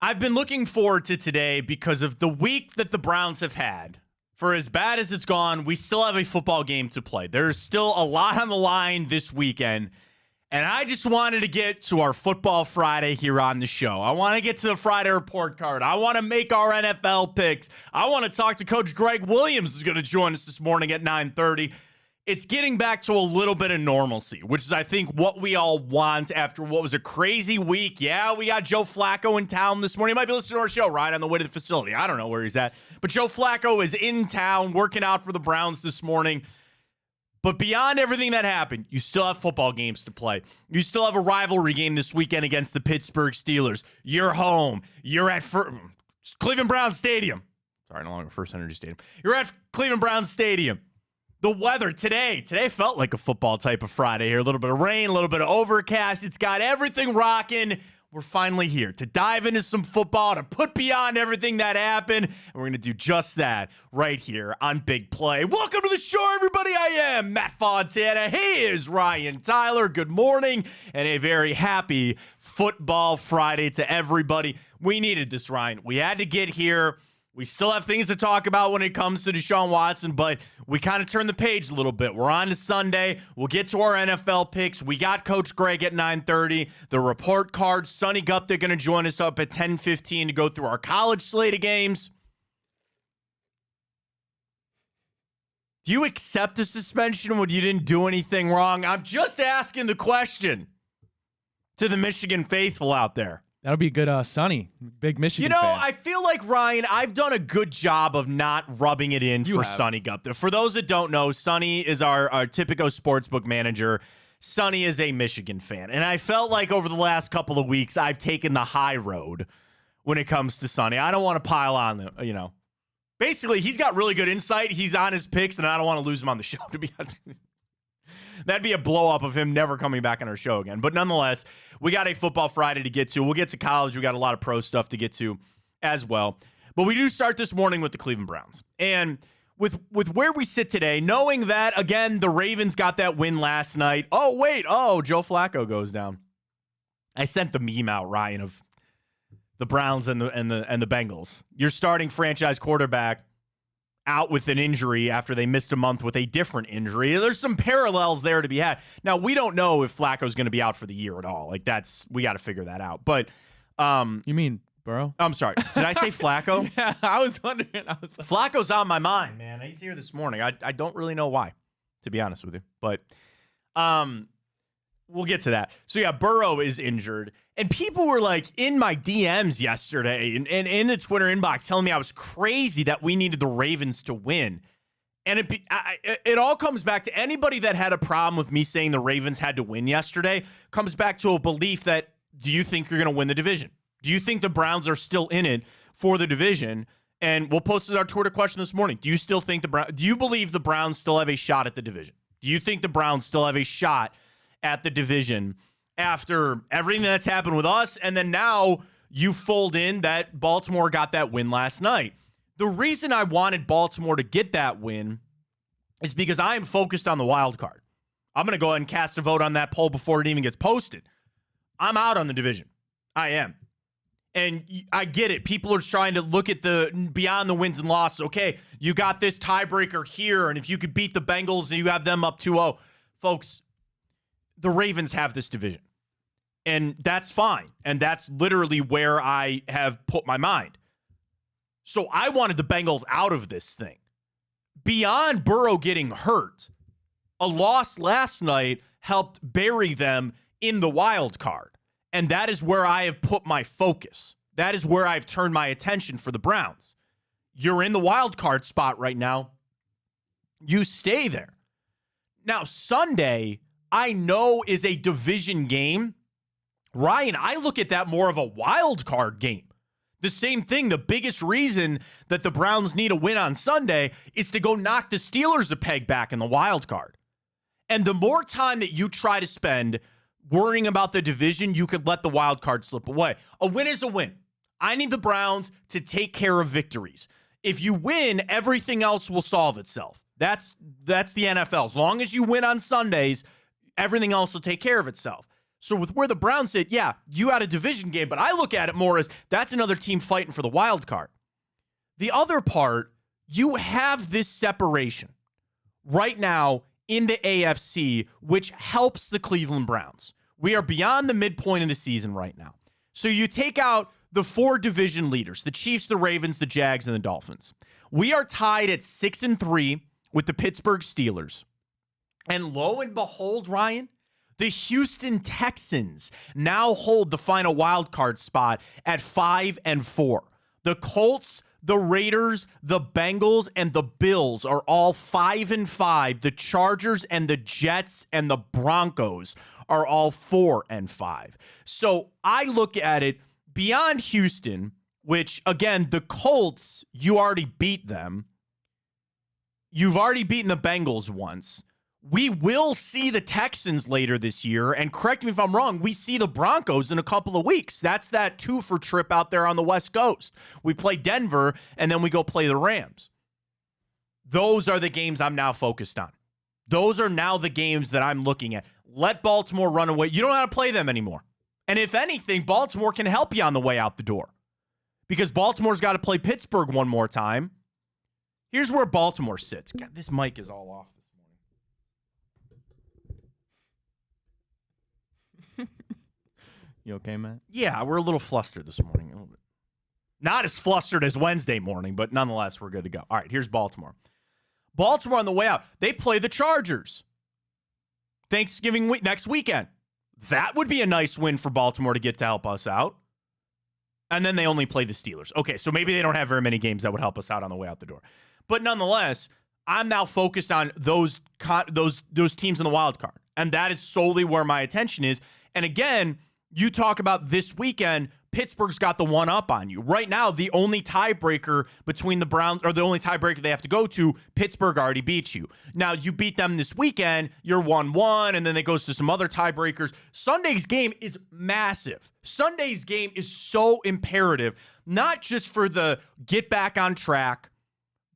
I've been looking forward to today because of the week that the Browns have had. For as bad as it's gone, we still have a football game to play. There's still a lot on the line this weekend. And I just wanted to get to our Football Friday here on the show. I want to get to the Friday report card. I want to make our NFL picks. I want to talk to Coach Greg Williams, who's going to join us this morning at 9:30. It's getting back to a little bit of normalcy, which is, I think, what we all want after what was a crazy week. Yeah, we got Joe Flacco in town this morning. You might be listening to our show right on the way to the facility. I don't know where he's at. But Joe Flacco is in town working out for the Browns this morning. But beyond everything that happened, you still have football games to play. You still have a rivalry game this weekend against the Pittsburgh Steelers. You're home. You're at Cleveland Browns Stadium. Sorry, no longer First Energy Stadium. You're at Cleveland Browns Stadium. The weather today felt like a football type of Friday here. A little bit of rain, a little bit of overcast. It's got everything rocking. We're finally here to dive into some football, to put beyond everything that happened. And we're going to do just that right here on Big Play. Welcome to the show, everybody. I am Matt Fontana. He is Ryan Tyler. Good morning and a very happy Football Friday to everybody. We needed this, Ryan. We had to get here. We still have things to talk about when it comes to Deshaun Watson, but we kind of turned the page a little bit. We're on to Sunday. We'll get to our NFL picks. We got Coach Greg at 9:30. The report card, Sonny Gupta going to join us up at 10:15 to go through our college slate of games. Do you accept the suspension when you didn't do anything wrong? I'm just asking the question to the Michigan faithful out there. That'll be good, Sonny. Big Michigan fan. I feel like, Ryan, I've done a good job of not rubbing it in for Sonny Gupta. For those that don't know, Sonny is our Tipico sportsbook manager. Sonny is a Michigan fan. And I felt like over the last couple of weeks, I've taken the high road when it comes to Sonny. I don't want to pile on them, Basically, he's got really good insight. He's on his picks, and I don't want to lose him on the show, to be honest. That'd be a blow-up of him never coming back on our show again. But nonetheless, we got a Football Friday to get to. We'll get to college. We got a lot of pro stuff to get to as well. But we do start this morning with the Cleveland Browns. And with where we sit today, knowing that, again, the Ravens got that win last night. Oh, wait. Oh, Joe Flacco goes down. I sent the meme out, Ryan, of the Browns and the Bengals. Your starting franchise quarterback out with an injury after they missed a month with a different injury. There's some parallels there to be had. Now, we don't know if Flacco's going to be out for the year at all. We got to figure that out. But you mean Burrow? I'm sorry. Did I say Flacco? Yeah, I was wondering. Flacco's on my mind, man. He's here this morning. I don't really know why, to be honest with you. But we'll get to that. So, yeah, Burrow is injured. And people were like in my DMs yesterday and in the Twitter inbox telling me I was crazy that we needed the Ravens to win. And it all comes back to anybody that had a problem with me saying the Ravens had to win yesterday comes back to a belief that, do you think you're going to win the division? Do you think the Browns are still in it for the division? And we'll post as our Twitter question this morning. Do you still think do you believe the Browns still have a shot at the division? Do you think the Browns still have a shot at the division after everything that's happened with us? And then now you fold in that Baltimore got that win last night. The reason I wanted Baltimore to get that win is because I am focused on the wild card. I'm going to go ahead and cast a vote on that poll before it even gets posted. I'm out on the division. I am. And I get it. People are trying to look at the beyond the wins and losses. Okay, you got this tiebreaker here, and if you could beat the Bengals and you have them up 2-0. Folks, the Ravens have this division. And that's fine. And that's literally where I have put my mind. So I wanted the Bengals out of this thing. Beyond Burrow getting hurt, a loss last night helped bury them in the wild card. And that is where I have put my focus. That is where I've turned my attention for the Browns. You're in the wild card spot right now. You stay there. Now, Sunday, I know, is a division game. Ryan, I look at that more of a wild card game. The same thing, the biggest reason that the Browns need a win on Sunday is to go knock the Steelers a peg back in the wild card. And the more time that you try to spend worrying about the division, you could let the wild card slip away. A win is a win. I need the Browns to take care of victories. If you win, everything else will solve itself. That's the NFL. As long as you win on Sundays, everything else will take care of itself. So with where the Browns sit, yeah, you had a division game, but I look at it more as that's another team fighting for the wild card. The other part, you have this separation right now in the AFC, which helps the Cleveland Browns. We are beyond the midpoint of the season right now. So you take out the 4 division leaders, the Chiefs, the Ravens, the Jags, and the Dolphins. We are tied at 6-3 with the Pittsburgh Steelers. And lo and behold, Ryan, the Houston Texans now hold the final wild card spot at 5-4. The Colts, the Raiders, the Bengals, and the Bills are all 5-5. The Chargers and the Jets and the Broncos are all 4-5. So I look at it beyond Houston, which, again, the Colts, you already beat them. You've already beaten the Bengals once. We will see the Texans later this year, and correct me if I'm wrong, we see the Broncos in a couple of weeks. That's that 2-for trip out there on the West Coast. We play Denver, and then we go play the Rams. Those are the games I'm now focused on. Those are now the games that I'm looking at. Let Baltimore run away. You don't know how to play them anymore. And if anything, Baltimore can help you on the way out the door, because Baltimore's got to play Pittsburgh one more time. Here's where Baltimore sits. God, this mic is all off. You okay, Matt? Yeah, we're a little flustered this morning. A little bit. Not as flustered as Wednesday morning, but nonetheless, we're good to go. All right, here's Baltimore. Baltimore on the way out. They play the Chargers Thanksgiving week next weekend. That would be a nice win for Baltimore to get to help us out. And then they only play the Steelers. Okay, so maybe they don't have very many games that would help us out on the way out the door. But nonetheless, I'm now focused on those teams in the wild card. And that is solely where my attention is. And again, you talk about this weekend, Pittsburgh's got the one up on you. Right now, the only tiebreaker between the Browns, or the only tiebreaker they have to go to, Pittsburgh already beat you. Now, you beat them this weekend, you're 1-1, and then it goes to some other tiebreakers. Sunday's game is massive. Sunday's game is so imperative, not just for the get back on track,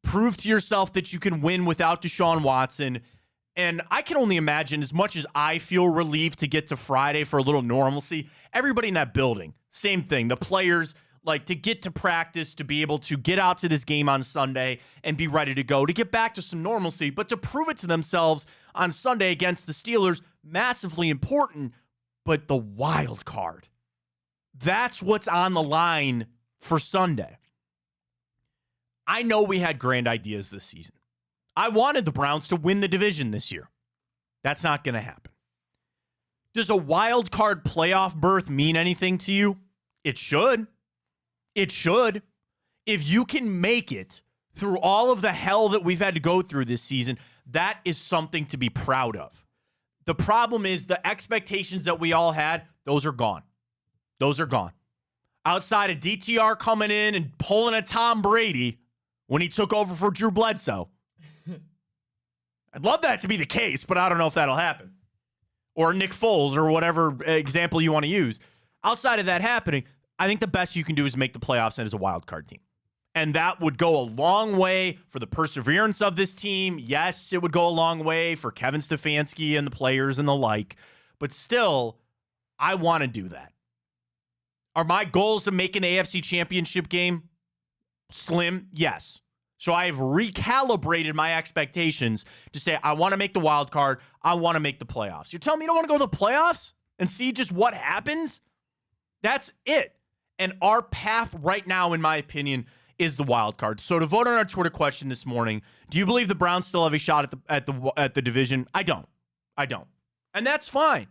prove to yourself that you can win without Deshaun Watson. And I can only imagine, as much as I feel relieved to get to Friday for a little normalcy, everybody in that building, same thing. The players, like, to get to practice, to be able to get out to this game on Sunday and be ready to go, to get back to some normalcy, but to prove it to themselves on Sunday against the Steelers, massively important. But the wild card, that's what's on the line for Sunday. I know we had grand ideas this season. I wanted the Browns to win the division this year. That's not going to happen. Does a wild card playoff berth mean anything to you? It should. It should. If you can make it through all of the hell that we've had to go through this season, that is something to be proud of. The problem is the expectations that we all had, those are gone. Those are gone. Outside of DTR coming in and pulling a Tom Brady when he took over for Drew Bledsoe, I'd love that to be the case, but I don't know if that'll happen. Or Nick Foles, or whatever example you want to use. Outside of that happening, I think the best you can do is make the playoffs and as a wild card team. And that would go a long way for the perseverance of this team. Yes, it would go a long way for Kevin Stefanski and the players and the like. But still, I want to do that. Are my goals to make an AFC championship game slim? Yes. So I have recalibrated my expectations to say, I want to make the wild card. I want to make the playoffs. You're telling me you don't want to go to the playoffs and see just what happens? That's it. And our path right now, in my opinion, is the wild card. So to vote on our Twitter question this morning, do you believe the Browns still have a shot at the division? I don't. And that's fine.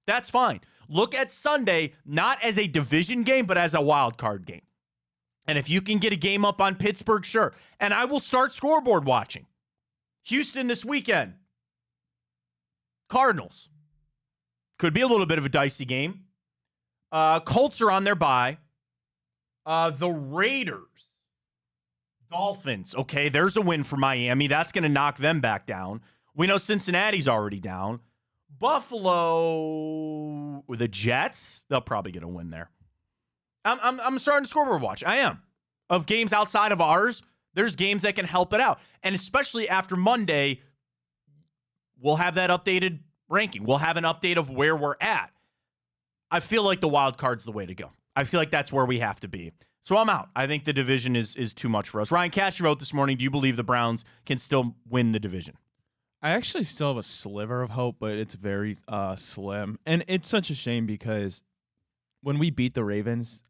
That's fine. Look at Sunday, not as a division game, but as a wild card game. And if you can get a game up on Pittsburgh, sure. And I will start scoreboard watching. Houston this weekend. Cardinals. Could be a little bit of a dicey game. Colts are on their bye. The Raiders. Dolphins. Okay, there's a win for Miami. That's going to knock them back down. We know Cincinnati's already down. Buffalo. The Jets. They'll probably get a win there. I'm starting to scoreboard watch. I am. Of games outside of ours, there's games that can help it out. And especially after Monday, we'll have that updated ranking. We'll have an update of where we're at. I feel like the wild card's the way to go. I feel like that's where we have to be. So I'm out. I think the division is too much for us. Ryan Cash wrote this morning, do you believe the Browns can still win the division? I actually still have a sliver of hope, but it's very slim. And it's such a shame because when we beat the Ravens,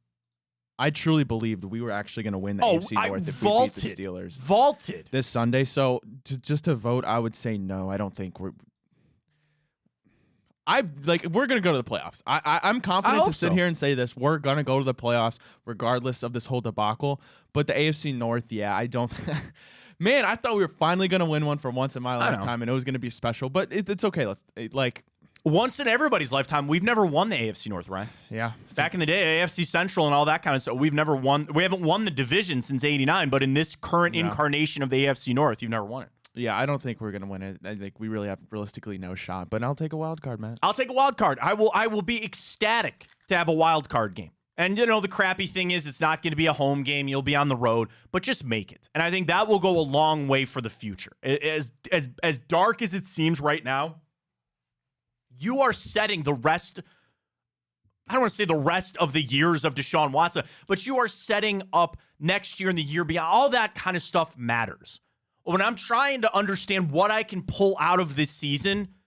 I truly believed we were actually going to win the AFC North if we beat the Steelers. Vaulted. This Sunday. So just to vote, I would say no. I don't think we're going to go to the playoffs. I'm confident to sit here and say this. We're going to go to the playoffs regardless of this whole debacle. But the AFC North, yeah, I don't – man, I thought we were finally going to win one for once in my lifetime, and it was going to be special. But it's okay. Once in everybody's lifetime, we've never won the AFC North, Ryan. Yeah. Back in the day, AFC Central and all that kind of stuff, we've never won. We haven't won the division since '89, but in this current incarnation of the AFC North, you've never won it. Yeah, I don't think we're going to win it. I think we really have realistically no shot. But I'll take a wild card, Matt. I'll take a wild card. I will be ecstatic to have a wild card game. And, the crappy thing is it's not going to be a home game. You'll be on the road, but just make it. And I think that will go a long way for the future. As dark as it seems right now, you are setting the rest – I don't want to say the rest of the years of Deshaun Watson, but you are setting up next year and the year beyond. All that kind of stuff matters. When I'm trying to understand what I can pull out of this season –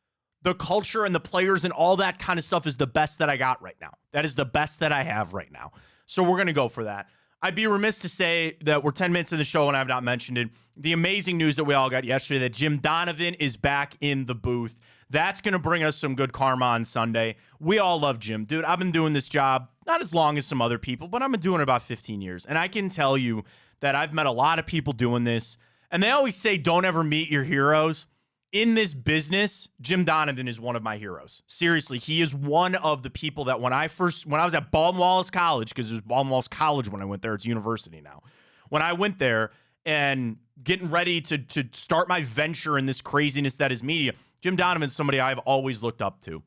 the culture and the players and all that kind of stuff is the best that I got right now. That is the best that I have right now. So we're going to go for that. I'd be remiss to say that we're 10 minutes in the show and I've not mentioned it. The amazing news that we all got yesterday that Jim Donovan is back in the booth. That's going to bring us some good karma on Sunday. We all love Jim. Dude, I've been doing this job not as long as some other people, but I've been doing it about 15 years. And I can tell you that I've met a lot of people doing this. And they always say, don't ever meet your heroes. In this business, Jim Donovan is one of my heroes. Seriously, he is one of the people that when I was at Baldwin Wallace College, because it was Baldwin Wallace College when I went there, it's university now. When I went there and getting ready to start my venture in this craziness that is media, Jim Donovan is somebody I've always looked up to.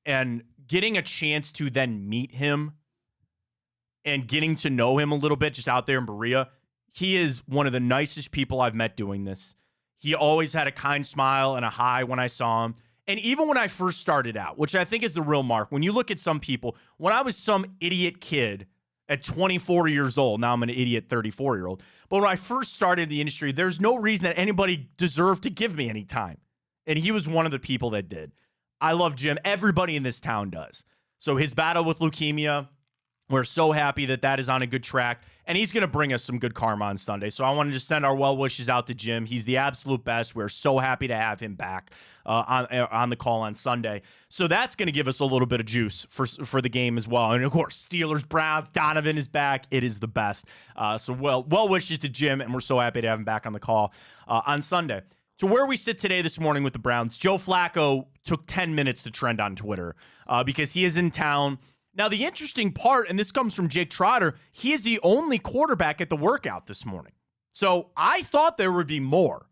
And getting a chance to then meet him and getting to know him a little bit just out there in Berea, he is one of the nicest people I've met doing this. He always had a kind smile and a hi when I saw him. And even when I first started out, which I think is the real mark, when you look at some people, when I was some idiot kid at 24 years old, now I'm an idiot 34-year-old, but when I first started the industry, there's no reason that anybody deserved to give me any time. And he was one of the people that did. I love Jim. Everybody in this town does. So his battle with leukemia, we're so happy that that is on a good track, and he's going to bring us some good karma on Sunday. So I wanted to send our well wishes out to Jim. He's the absolute best. We're so happy to have him back on the call on Sunday. So that's going to give us a little bit of juice for the game as well. And of course, Steelers, Browns, Donovan is back. It is the best. So well wishes to Jim, and we're so happy to have him back on the call on Sunday. To where we sit today this morning with the Browns, Joe Flacco took 10 minutes to trend on Twitter because he is in town. Now, the interesting part, and this comes from Jake Trotter, he is the only quarterback at the workout this morning. So I thought there would be more.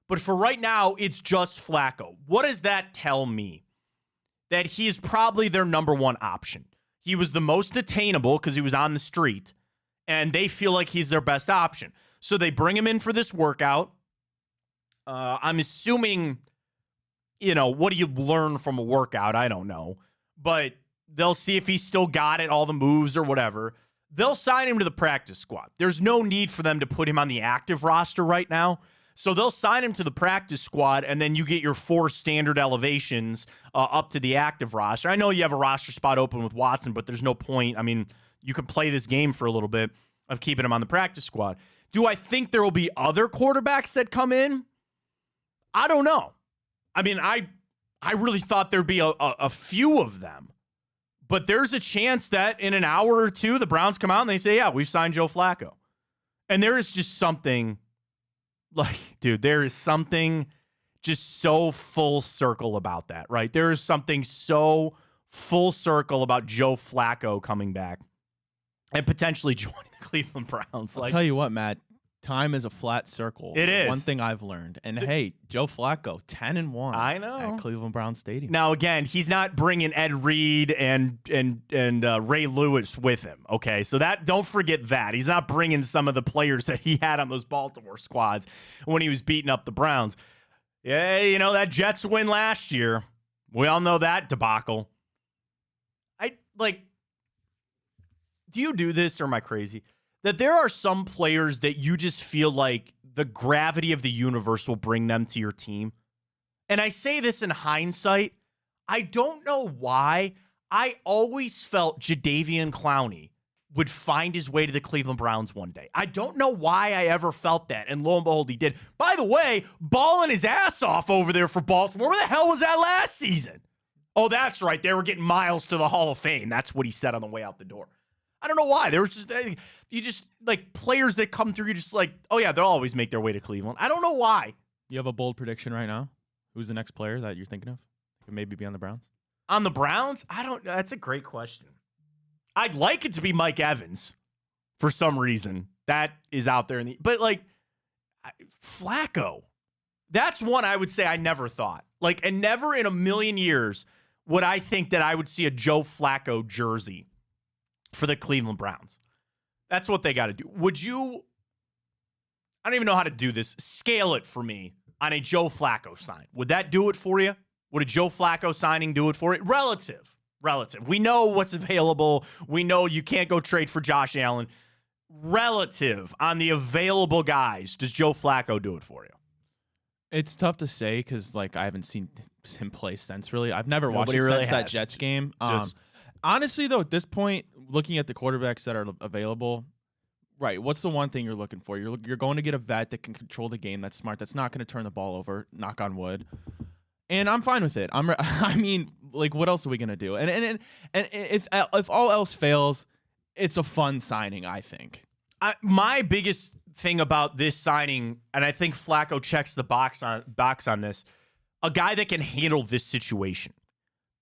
But for right now, it's just Flacco. What does that tell me? That he is probably their number one option. He was the most attainable because he was on the street, and they feel like he's their best option. So they bring him in for this workout. I'm assuming, what do you learn from a workout? I don't know. But they'll see if he's still got it, all the moves or whatever. They'll sign him to the practice squad. There's no need for them to put him on the active roster right now. So they'll sign him to the practice squad, and then you get your 4 standard elevations up to the active roster. I know you have a roster spot open with Watson, but there's no point. I mean, you can play this game for a little bit of keeping him on the practice squad. Do I think there will be other quarterbacks that come in? I don't know. I mean, I really thought there'd be a few of them. But there's a chance that in an hour or two, the Browns come out and they say, yeah, we've signed Joe Flacco. And there is just something there is something just so full circle about that, right? There is something so full circle about Joe Flacco coming back and potentially joining the Cleveland Browns. I'll tell you what, Matt. Time is a flat circle. It is. One thing I've learned. And hey, Joe Flacco, 10-1. I know. At Cleveland Browns Stadium. Now, again, he's not bringing Ed Reed and Ray Lewis with him. Okay, so don't forget that he's not bringing some of the players that he had on those Baltimore squads when he was beating up the Browns. Yeah, that Jets win last year. We all know that debacle. like, do you do this or am I crazy? That there are some players that you just feel like the gravity of the universe will bring them to your team. And I say this in hindsight. I don't know why. I always felt Jadeveon Clowney would find his way to the Cleveland Browns one day. I don't know why I ever felt that, and lo and behold, he did. By the way, balling his ass off over there for Baltimore. Where the hell was that last season? Oh, that's right. They were getting miles to the Hall of Fame. That's what he said on the way out the door. I don't know why. There was just, you just, like, players that come through, you just like, oh, yeah, they'll always make their way to Cleveland. I don't know why. You have a bold prediction right now? Who's the next player that you're thinking of? Could maybe be on the Browns? On the Browns? I don't know. That's a great question. I'd like it to be Mike Evans for some reason. That is out there. But, like, Flacco. That's one I would say I never thought. Like, and never in a million years would I think that I would see a Joe Flacco jersey for the Cleveland Browns. That's what they got to do. Would you, I don't even know how to do this, scale it for me on a Joe Flacco sign? Would that do it for you? Would a Joe Flacco signing do it for it? Relative. We know what's available. We know you can't go trade for Josh Allen. Relative on the available guys, does Joe Flacco do it for you? It's tough to say because, like, I haven't seen him play since, really. I've never watched him really since that Jets game. Honestly, though, at this point, looking at the quarterbacks that are available, right, what's the one thing you're looking for? You're going to get a vet that can control the game, that's smart, that's not going to turn the ball over, knock on wood. And I'm fine with it. I mean, like, what else are we gonna do? And if all else fails, it's a fun signing, I think. My biggest thing about this signing, and I think Flacco checks the box on this, a guy that can handle this situation.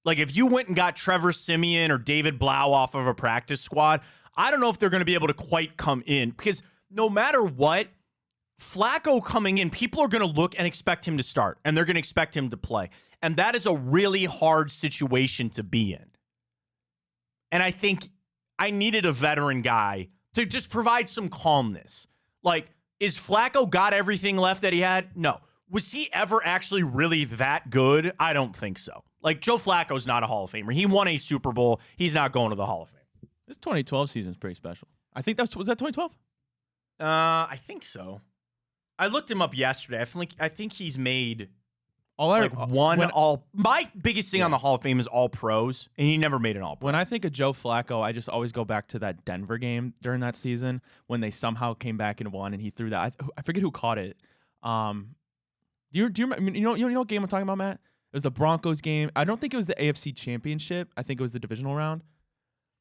Like, if you went and got Trevor Siemian or David Blau off of a practice squad, I don't know if they're going to be able to quite come in, because no matter what, Flacco coming in, people are going to look and expect him to start, and they're going to expect him to play. And that is a really hard situation to be in. And I think I needed a veteran guy to just provide some calmness. Like, is Flacco got everything left that he had? No. Was he ever actually really that good? I don't think so. Like, Joe Flacco's not a Hall of Famer. He won a Super Bowl. He's not going to the Hall of Fame. This 2012 season is pretty special. I think was that 2012? I think so. I looked him up yesterday. I think he's made my biggest thing on the Hall of Fame is all pros, and he never made an all pro. When I think of Joe Flacco, I just always go back to that Denver game during that season when they somehow came back and won, and he threw that. I forget who caught it. Do you remember? You know what game I'm talking about, Matt? It was the Broncos game. I don't think it was the AFC Championship. I think it was the divisional round.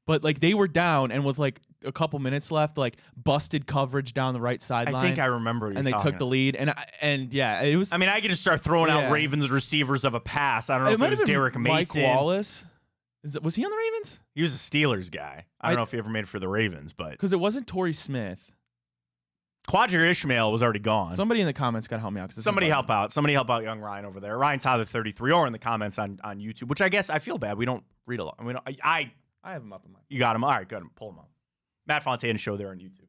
But, like, they were down, and with, like, a couple minutes left, like, busted coverage down the right sideline. I think I remember what and they took the lead. And yeah, it was. I mean, I could just start throwing out Ravens receivers of a pass. I don't know if it was Derek Mason. Mike Wallace. Was he on the Ravens? He was a Steelers guy. I don't know if he ever made it for the Ravens, but. Because it wasn't Torrey Smith. Quadri Ishmael was already gone. Somebody in the comments got to help me out. Somebody help out. Somebody help out young Ryan over there. Ryan Tyler 33, or in the comments on YouTube, which I guess I feel bad. We don't read a lot. I mean, I have him up in my. You got him. All right, good. Pull him up. Matt Fontana show there on YouTube.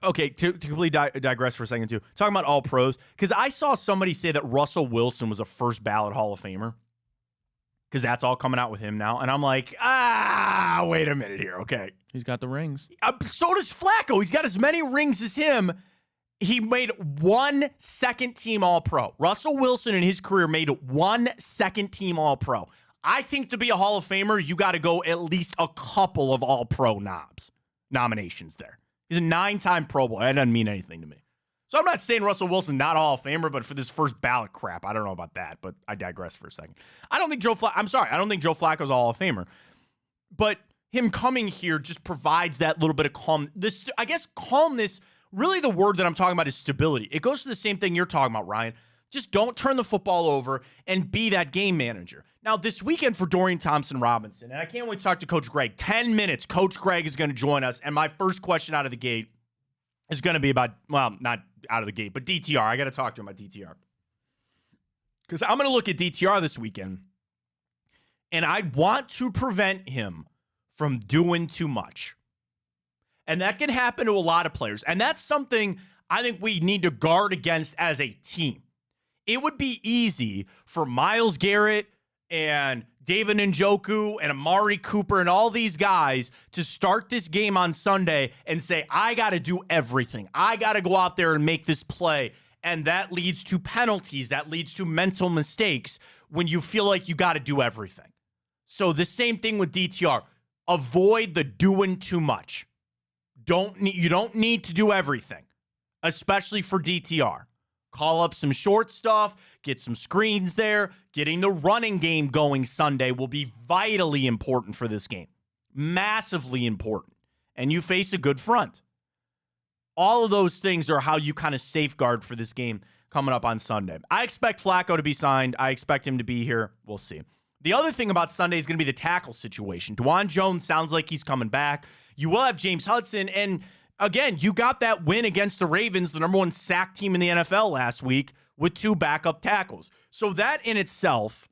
Okay, to completely digress for a second too. Talking about all pros, because I saw somebody say that Russell Wilson was a first ballot Hall of Famer, because that's all coming out with him now, and I'm like, wait a minute here. Okay, he's got the rings. So does Flacco. He's got as many rings as him. He made 1 second-team All-Pro. Russell Wilson in his career made 1 second-team All-Pro. I think to be a Hall of Famer, you got to go at least a couple of All-Pro nominations there. He's a 9-time Pro Bowl. That doesn't mean anything to me. So I'm not saying Russell Wilson not a Hall of Famer, but for this first ballot crap, I don't know about that, but I digress for a second. I don't think Joe Flacco's a Hall of Famer. But him coming here just provides that little bit of calm. I guess calmness, really the word that I'm talking about is stability. It goes to the same thing you're talking about, Ryan. Just don't turn the football over and be that game manager. Now, this weekend for Dorian Thompson-Robinson, and I can't wait to talk to Coach Greg. 10 minutes, Coach Greg is going to join us, and my first question out of the gate is going to be about, well, not out of the gate, but DTR. I got to talk to him about DTR. Because I'm going to look at DTR this weekend, and I want to prevent him from doing too much. And that can happen to a lot of players, and that's something I think we need to guard against as a team. It would be easy for Myles Garrett and David Njoku and Amari Cooper and all these guys to start this game on Sunday and say, I got to do everything. I got to go out there and make this play. And that leads to penalties. That leads to mental mistakes when you feel like you got to do everything. So the same thing with DTR. Avoid the doing too much. You don't need to do everything, especially for DTR. Call up some short stuff, get some screens there. Getting the running game going Sunday will be vitally important for this game. Massively important. And you face a good front. All of those things are how you kind of safeguard for this game coming up on Sunday. I expect Flacco to be signed. I expect him to be here. We'll see. The other thing about Sunday is going to be the tackle situation. DeJuan Jones sounds like he's coming back. You will have James Hudson. And again, you got that win against the Ravens, the number 1 sack team in the NFL last week, with 2 backup tackles. So that in itself,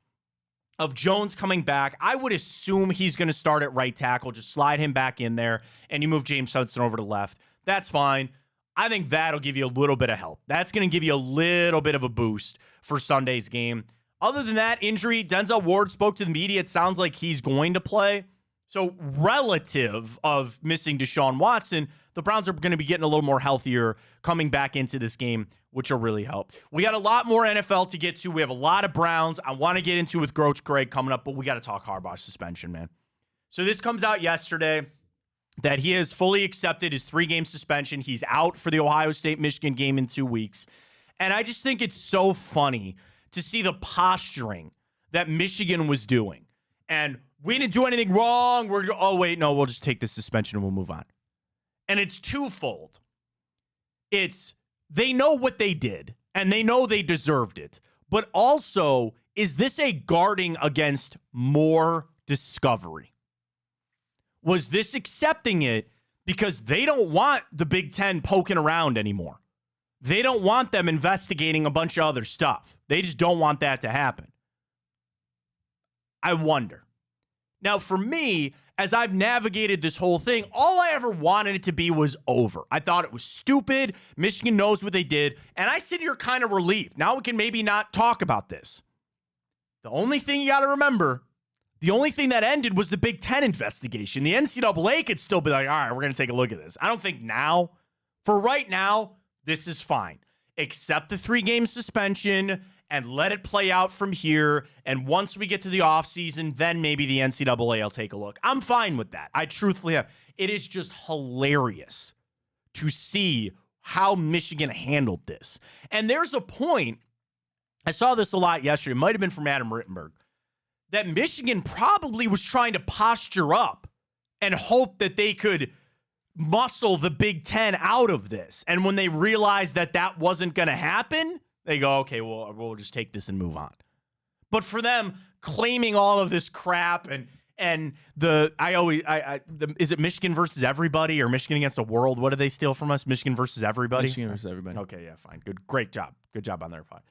of Jones coming back, I would assume he's going to start at right tackle. Just slide him back in there, and you move James Hudson over to left. That's fine. I think that'll give you a little bit of help. That's going to give you a little bit of a boost for Sunday's game. Other than that, injury, Denzel Ward spoke to the media. It sounds like he's going to play. So relative of missing Deshaun Watson, the Browns are going to be getting a little more healthier coming back into this game, which will really help. We got a lot more NFL to get to. We have a lot of Browns I want to get into with Coach Greg coming up, but we got to talk Harbaugh suspension, man. So this comes out yesterday that he has fully accepted his 3-game suspension. He's out for the Ohio State-Michigan game in 2 weeks. And I just think it's so funny to see the posturing that Michigan was doing. And we didn't do anything wrong. We'll just take this suspension and we'll move on. And it's twofold. It's they know what they did, and they know they deserved it. But also, is this a guarding against more discovery? Was this accepting it because they don't want the Big Ten poking around anymore? They don't want them investigating a bunch of other stuff. They just don't want that to happen. I wonder. Now, for me, as I've navigated this whole thing, all I ever wanted it to be was over. I thought it was stupid. Michigan knows what they did. And I sit here kind of relieved. Now we can maybe not talk about this. The only thing you got to remember, the only thing that ended was the Big Ten investigation. The NCAA could still be like, all right, we're going to take a look at this. I don't think now, for right now, this is fine. Accept the 3-game suspension and let it play out from here. And once we get to the offseason, then maybe the NCAA will take a look. I'm fine with that. I truthfully am. It is just hilarious to see how Michigan handled this. And there's a point, I saw this a lot yesterday, it might have been from Adam Rittenberg, that Michigan probably was trying to posture up and hope that they could muscle the Big Ten out of this. And when they realized that that wasn't going to happen, they go, okay, well, we'll just take this and move on. But for them claiming all of this crap and is it Michigan versus everybody or Michigan against the world? What did they steal from us? Michigan versus everybody? Michigan versus everybody. Okay, yeah, fine. Good. Great job. Good job on their part.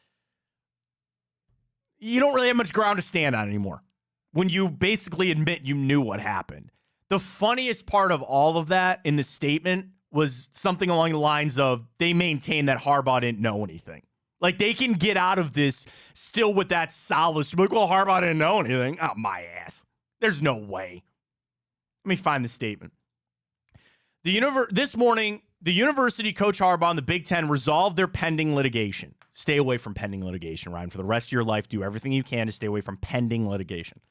You don't really have much ground to stand on anymore when you basically admit you knew what happened. The funniest part of all of that in the statement was something along the lines of they maintain that Harbaugh didn't know anything. Like, they can get out of this still with that solace. Like, well, Harbaugh didn't know anything. Oh, my ass. There's no way. Let me find the statement. This morning, the university, Coach Harbaugh, and the Big Ten resolved their pending litigation. Stay away from pending litigation, Ryan. For the rest of your life, do everything you can to stay away from pending litigation.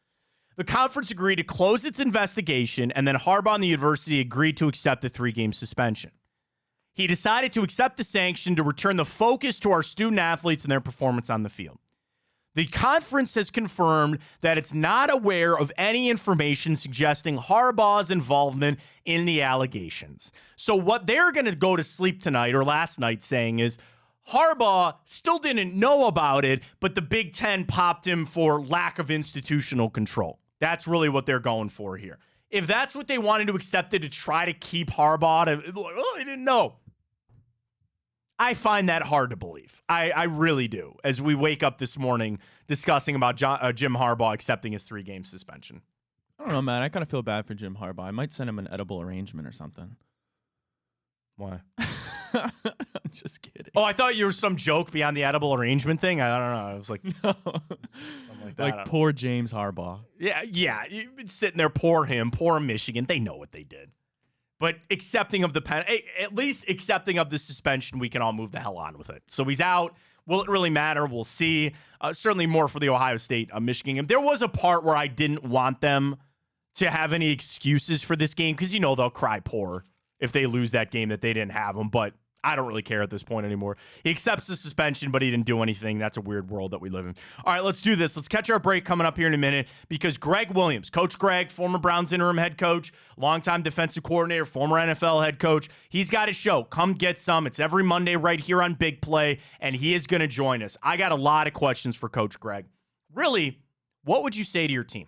The conference agreed to close its investigation, and then Harbaugh and the university agreed to accept the 3-game suspension. He decided to accept the sanction to return the focus to our student athletes and their performance on the field. The conference has confirmed that it's not aware of any information suggesting Harbaugh's involvement in the allegations. So what they're going to go to sleep tonight or last night saying is Harbaugh still didn't know about it, but the Big Ten popped him for lack of institutional control. That's really what they're going for here. If that's what they wanted to accept it to try to keep Harbaugh I didn't know. I find that hard to believe. I really do, as we wake up this morning discussing about Jim Harbaugh accepting his 3-game suspension. I don't know, man. I kind of feel bad for Jim Harbaugh. I might send him an edible arrangement or something. Why? I'm just kidding. Oh, I thought you were some joke beyond the edible arrangement thing. I don't know. I was like, no. like that. Like poor James Harbaugh. Yeah. You've been sitting there, poor him, poor Michigan. They know what they did. But accepting of the at least accepting of the suspension, we can all move the hell on with it. So he's out. Will it really matter? We'll see. Certainly more for the Ohio State Michigan game. There was a part where I didn't want them to have any excuses for this game because, they'll cry poor if they lose that game that they didn't have them. But I don't really care at this point anymore. He accepts the suspension, but he didn't do anything. That's a weird world that we live in. All right, let's do this. Let's catch our break coming up here in a minute because Greg Williams, Coach Greg, former Browns interim head coach, longtime defensive coordinator, former NFL head coach, he's got a show. Come get some. It's every Monday right here on Big Play, and he is going to join us. I got a lot of questions for Coach Greg. Really, what would you say to your team?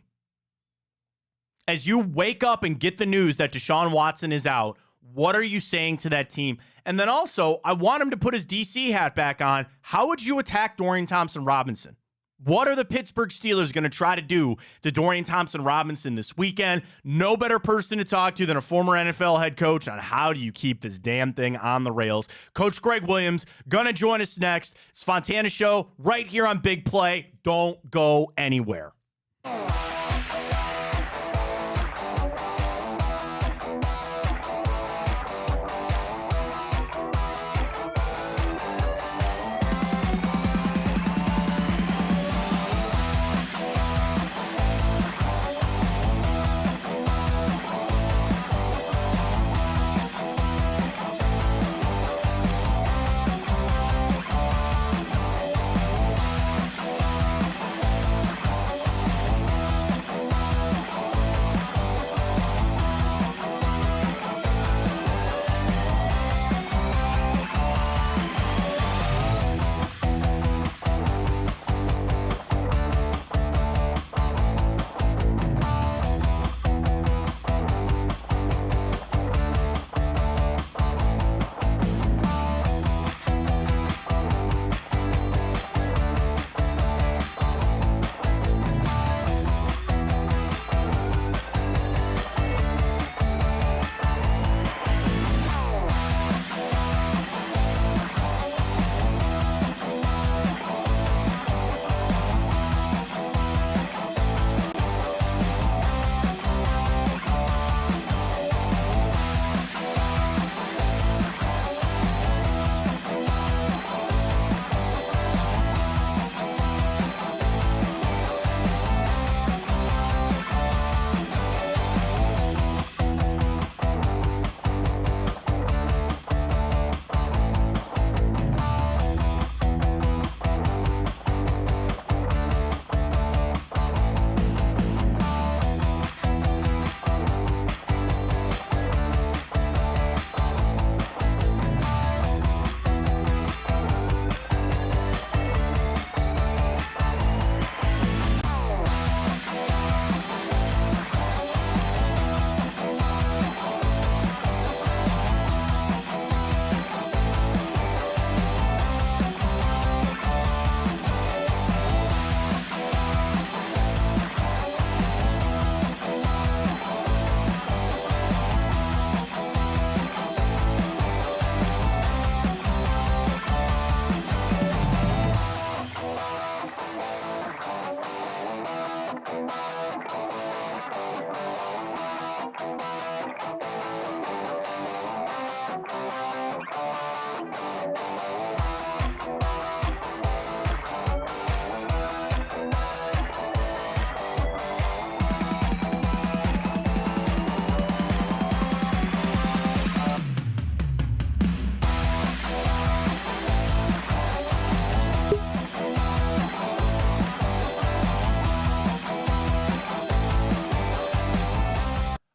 As you wake up and get the news that Deshaun Watson is out, what are you saying to that team? And then also, I want him to put his DC hat back on. How would you attack Dorian Thompson-Robinson? What are the Pittsburgh Steelers going to try to do to Dorian Thompson-Robinson this weekend? No better person to talk to than a former NFL head coach on how do you keep this damn thing on the rails. Coach Greg Williams going to join us next. It's Fontana Show right here on Big Play. Don't go anywhere.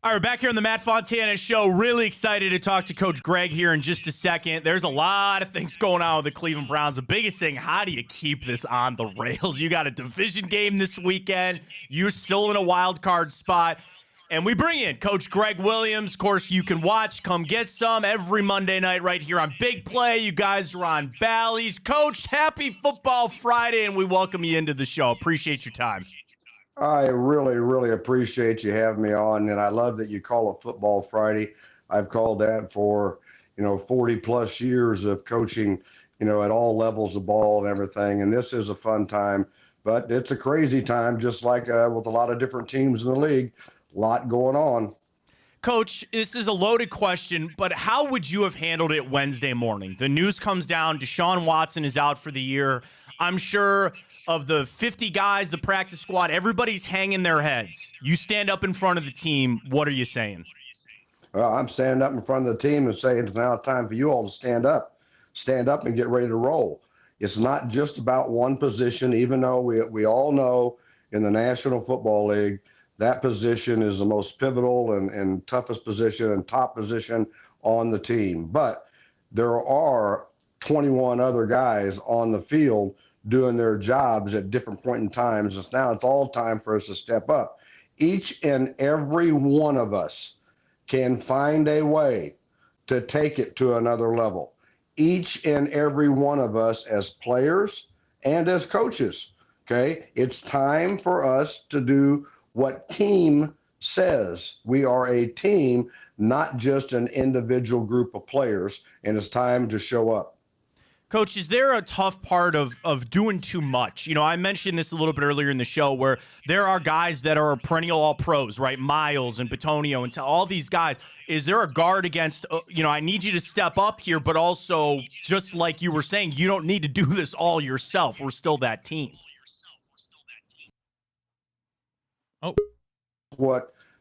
All right, back here on the Matt Fontana Show. Really excited to talk to Coach Greg here in just a second. There's a lot of things going on with the Cleveland Browns. The biggest thing, how do you keep this on the rails? You got a division game this weekend. You're still in a wild card spot. And we bring in Coach Greg Williams. Of course, you can watch Come Get Some every Monday night right here on Big Play. You guys are on Bally's. Coach, happy Football Friday, and we welcome you into the show. Appreciate your time. I really, really appreciate you having me on, and I love that you call it Football Friday. I've called that for, 40 plus years of coaching, at all levels of ball and everything. And this is a fun time But it's a crazy time, just like with a lot of different teams in the league. A lot going on. Coach, this is a loaded question, but how would you have handled it Wednesday morning? The news comes down, Deshaun Watson is out for the year. I'm sure of the 50 guys, the practice squad, everybody's hanging their heads. You stand up in front of the team. What are you saying? Well, I'm standing up in front of the team and saying it's now time for you all to stand up. Stand up and get ready to roll. It's not just about one position, even though we all know in the National Football League, that position is the most pivotal and toughest position and top position on the team. But there are 21 other guys on the field doing their jobs at different point in times. Now it's all time for us to step up. Each and every one of us can find a way to take it to another level. Each and every one of us as players and as coaches, okay? It's time for us to do what team says. We are a team, not just an individual group of players, and it's time to show up. Coach, is there a tough part of doing too much? You know, I mentioned this a little bit earlier in the show where there are guys that are perennial all-pros, right? Miles and Bitonio and all these guys. Is there a guard against, I need you to step up here, but also, just like you were saying, you don't need to do this all yourself. We're still that team. Oh,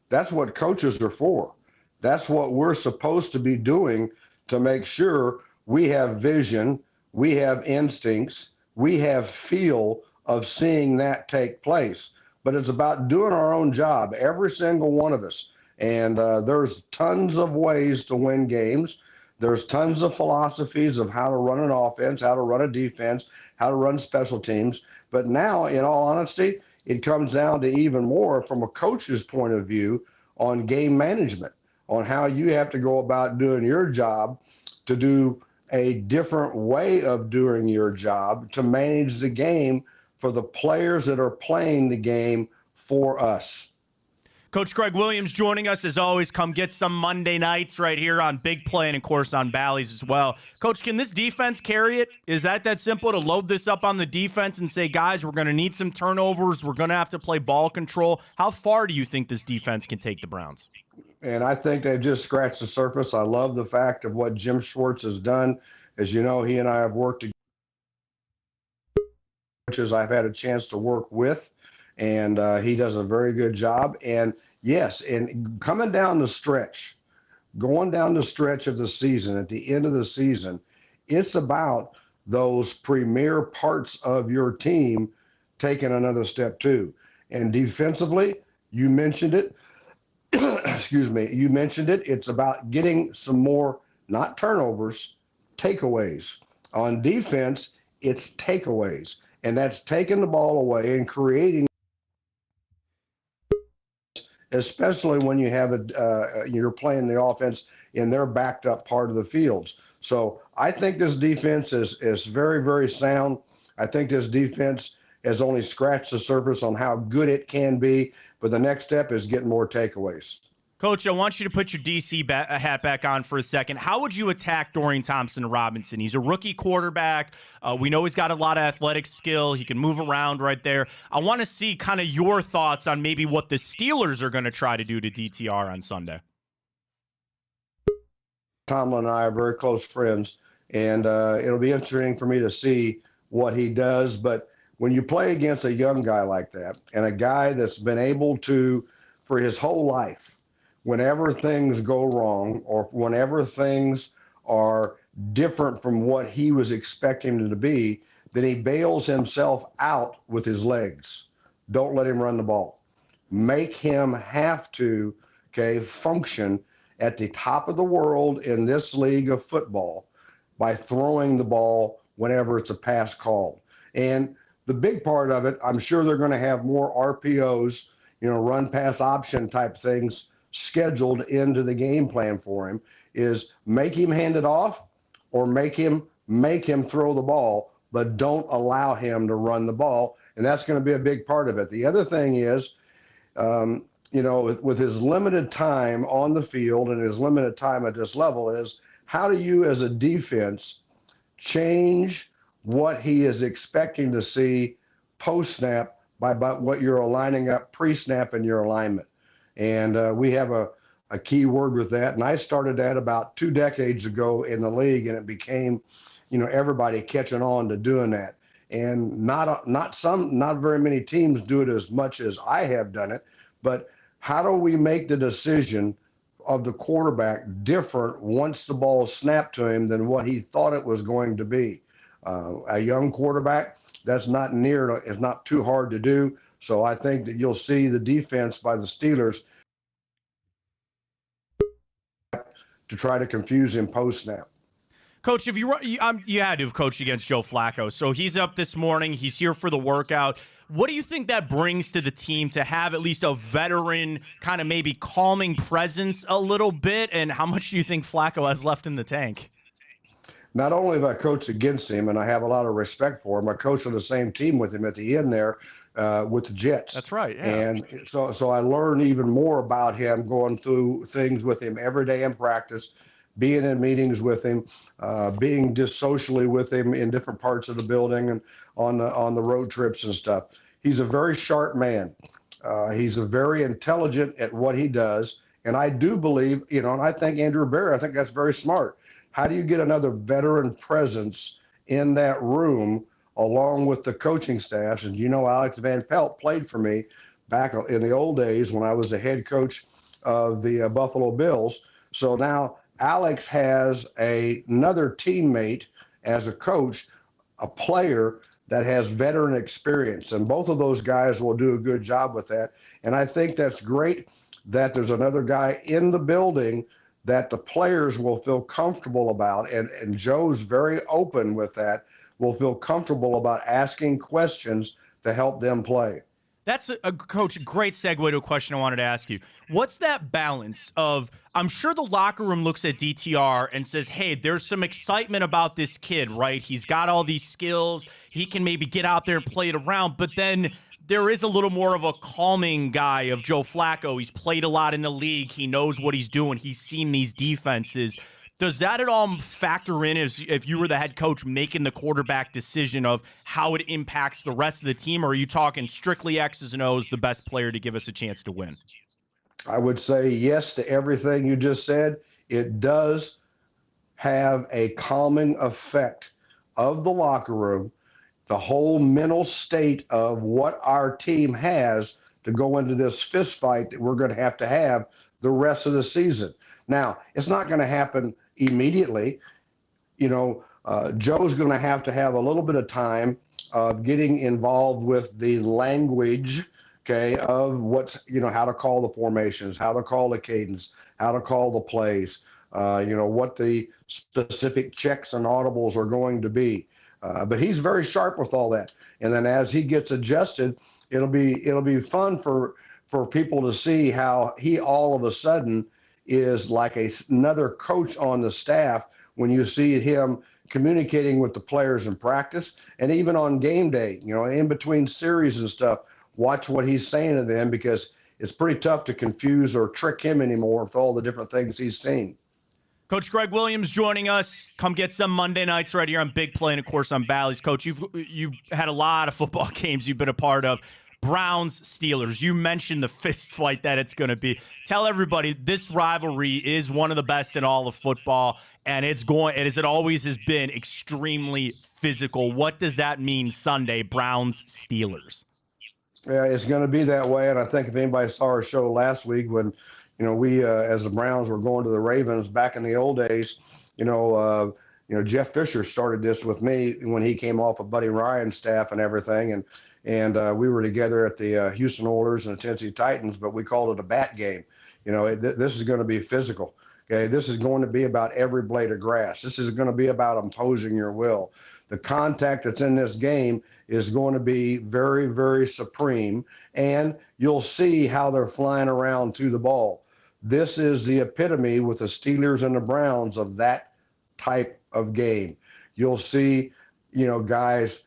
That's what coaches are for. That's what we're supposed to be doing to make sure we have vision, we have instincts, we have feel of seeing that take place. But it's about doing our own job, every single one of us. And there's tons of ways to win games. There's tons of philosophies of how to run an offense, how to run a defense, how to run special teams. But now, in all honesty, it comes down to even more from a coach's point of view on game management, on how you have to go about doing your job, to do a different way of doing your job, to manage the game for the players that are playing the game for us. Coach Greg Williams joining us as always. Come get some Monday nights right here on Big Play and, of course, on Bally's as well. Coach, can this defense carry it? Is that simple to load this up on the defense and say, guys, we're going to need some turnovers. We're going to have to play ball control. How far do you think this defense can take the Browns? And I think they've just scratched the surface. I love the fact of what Jim Schwartz has done. As you know, he and I have worked together, which is I've had a chance to work with, and he does a very good job. And yes, and coming down the stretch, going down the stretch of the season, at the end of the season, it's about those premier parts of your team taking another step too. And defensively, you mentioned it. Excuse me. You mentioned it. It's about getting some more, not turnovers, takeaways. On defense, it's takeaways. And that's taking the ball away and creating, especially when you have you're playing the offense in their backed up part of the fields. So I think this defense is very, very sound. I think this defense has only scratched the surface on how good it can be, but the next step is getting more takeaways. Coach, I want you to put your DC hat back on for a second. How would you attack Dorian Thompson-Robinson? He's a rookie quarterback. We know he's got a lot of athletic skill. He can move around right there. I want to see kind of your thoughts on maybe what the Steelers are going to try to do to DTR on Sunday. Tomlin and I are very close friends, and it'll be interesting for me to see what he does. But when you play against a young guy like that, and a guy that's been able to, for his whole life, whenever things go wrong or whenever things are different from what he was expecting them to be, then he bails himself out with his legs. Don't let him run the ball. Make him have to, function at the top of the world in this league of football by throwing the ball whenever it's a pass called. And the big part of it, I'm sure they're going to have more RPOs, run pass option type things scheduled into the game plan for him, is make him hand it off or make him throw the ball, but don't allow him to run the ball. And that's going to be a big part of it. The other thing is, with his limited time on the field and his limited time at this level, is how do you as a defense change what he is expecting to see post-snap by about what you're aligning up pre-snap in your alignment. And we have a key word with that. And I started that about 2 decades ago in the league, and it became, everybody catching on to doing that. And not very many teams do it as much as I have done it. But how do we make the decision of the quarterback different once the ball is snapped to him than what he thought it was going to be? A young quarterback, that's it's not too hard to do. So I think that you'll see the defense by the Steelers to try to confuse him post snap. Coach, if you had to have coached against Joe Flacco, so he's up this morning. He's here for the workout. What do you think that brings to the team to have at least a veteran kind of maybe calming presence a little bit? And how much do you think Flacco has left in the tank? Not only have I coached against him, and I have a lot of respect for him, I coached on the same team with him at the end there with the Jets. That's right. Yeah. And so I learned even more about him going through things with him every day in practice, being in meetings with him, being just socially with him in different parts of the building and on the road trips and stuff. He's a very sharp man. He's a very intelligent at what he does. And I do believe, and I think Andrew Berry, I think that's very smart. How do you get another veteran presence in that room along with the coaching staffs? And Alex Van Pelt played for me back in the old days when I was the head coach of the Buffalo Bills. So now Alex has another teammate as a coach, a player that has veteran experience. And both of those guys will do a good job with that. And I think that's great that there's another guy in the building that the players will feel comfortable about, and Joe's very open with that, will feel comfortable about asking questions to help them play. That's a coach, great segue to a question I wanted to ask you. What's that balance of, I'm sure the locker room looks at DTR and says, hey, there's some excitement about this kid, right? He's got all these skills. He can maybe get out there and play it around, but then there is a little more of a calming guy of Joe Flacco. He's played a lot in the league. He knows what he's doing. He's seen these defenses. Does that at all factor in as if you were the head coach making the quarterback decision of how it impacts the rest of the team? Or are you talking strictly X's and O's, the best player to give us a chance to win? I would say yes to everything you just said. It does have a calming effect of the locker room, the whole mental state of what our team has to go into this fist fight that we're going to have the rest of the season. Now, it's not going to happen immediately. Joe's going to have a little bit of time of getting involved with the language, okay, of how to call the formations, how to call the cadence, how to call the plays, what the specific checks and audibles are going to be. But he's very sharp with all that. And then as he gets adjusted, it'll be fun for people to see how he all of a sudden is like another coach on the staff when you see him communicating with the players in practice and even on game day, in between series and stuff. Watch what he's saying to them, because it's pretty tough to confuse or trick him anymore with all the different things he's seen. Coach Greg Williams joining us. Come get some Monday nights right here on Big Play and, of course, on Bally's. Coach, you've had a lot of football games you've been a part of. Browns, Steelers. You mentioned the fist fight that it's going to be. Tell everybody this rivalry is one of the best in all of football, and as it always has been, extremely physical. What does that mean Sunday, Browns, Steelers? Yeah, it's going to be that way, and I think if anybody saw our show last week when we, as the Browns were going to the Ravens back in the old days, Jeff Fisher started this with me when he came off of Buddy Ryan's staff and everything. And we were together at the Houston Oilers and the Tennessee Titans, but we called it a bat game. This is going to be physical. Okay, this is going to be about every blade of grass. This is going to be about imposing your will. The contact that's in this game is going to be very, very supreme, and you'll see how they're flying around to the ball. This is the epitome with the Steelers and the Browns of that type of game. You'll see, guys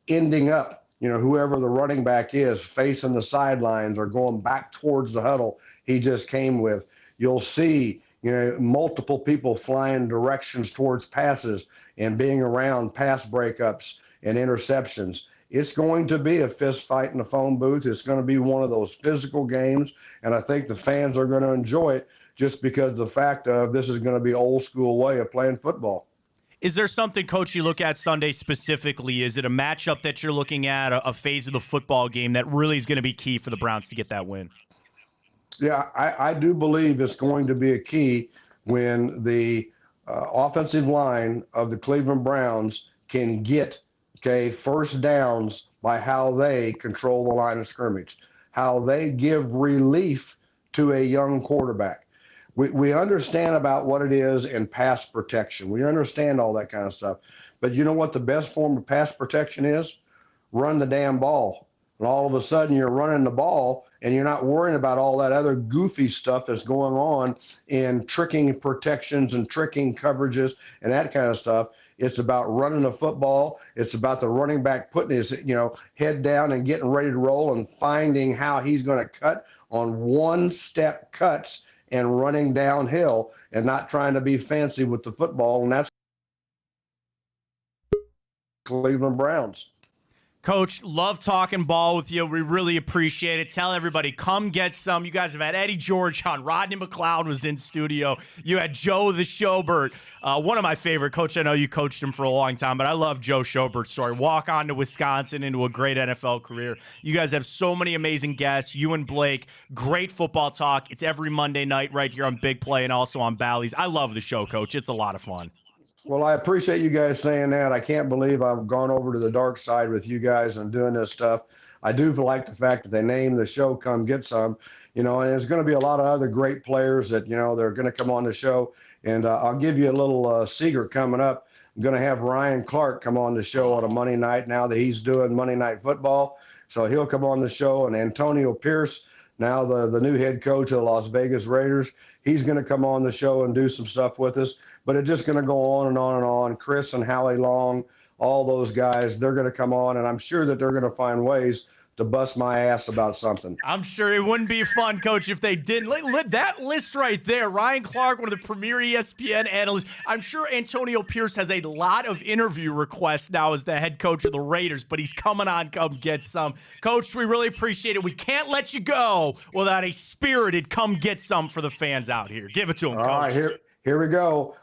ending up, whoever the running back is, facing the sidelines or going back towards the huddle he just came with. You'll see, multiple people flying directions towards passes and being around pass breakups and interceptions. it's going to be a fist fight in the phone booth. It's going to be one of those physical games, and I think the fans are going to enjoy it just because of the fact of this is going to be old school way of playing football. Is there something, Coach, you look at Sunday specifically? Is it a matchup that you're looking at, a phase of the football game that really is going to be key for the Browns to get that win? Yeah, I do believe it's going to be a key when the offensive line of the Cleveland Browns can get, first downs by how they control the line of scrimmage, how they give relief to a young quarterback. We understand about what it is in pass protection. We understand all that kind of stuff. But you know what the best form of pass protection is? Run the damn ball. And all of a sudden you're running the ball and you're not worrying about all that other goofy stuff that's going on in tricking protections and tricking coverages and that kind of stuff. It's about running the football. It's about the running back putting his, head down and getting ready to roll and finding how he's going to cut on one-step cuts and running downhill and not trying to be fancy with the football. And that's Cleveland Browns. Coach, love talking ball with you. We really appreciate it. Tell everybody, come get some. You guys have had Eddie George on. Rodney McLeod was in studio. You had Joe the Showbird. One of my favorite. Coach, I know you coached him for a long time, but I love Joe Showbird's story. Walk on to Wisconsin into a great NFL career. You guys have so many amazing guests. You and Blake, great football talk. It's every Monday night right here on Big Play and also on Bally's. I love the show, Coach. It's a lot of fun. Well, I appreciate you guys saying that. I can't believe I've gone over to the dark side with you guys and doing this stuff. I do like the fact that they named the show Come Get Some, and there's going to be a lot of other great players that, they're going to come on the show. And I'll give you a little secret coming up. I'm going to have Ryan Clark come on the show on a Monday night now that he's doing Monday Night Football. So he'll come on the show. And Antonio Pierce, now the new head coach of the Las Vegas Raiders, he's going to come on the show and do some stuff with us. But it's just going to go on and on and on. Chris and Howie Long, all those guys, they're going to come on, and I'm sure that they're going to find ways to bust my ass about something. I'm sure it wouldn't be fun, Coach, if they didn't. That list right there, Ryan Clark, one of the premier ESPN analysts. I'm sure Antonio Pierce has a lot of interview requests now as the head coach of the Raiders, but he's coming on. Come get some. Coach, we really appreciate it. We can't let you go without a spirited come get some for the fans out here. Give it to them, Coach. All right, here we go.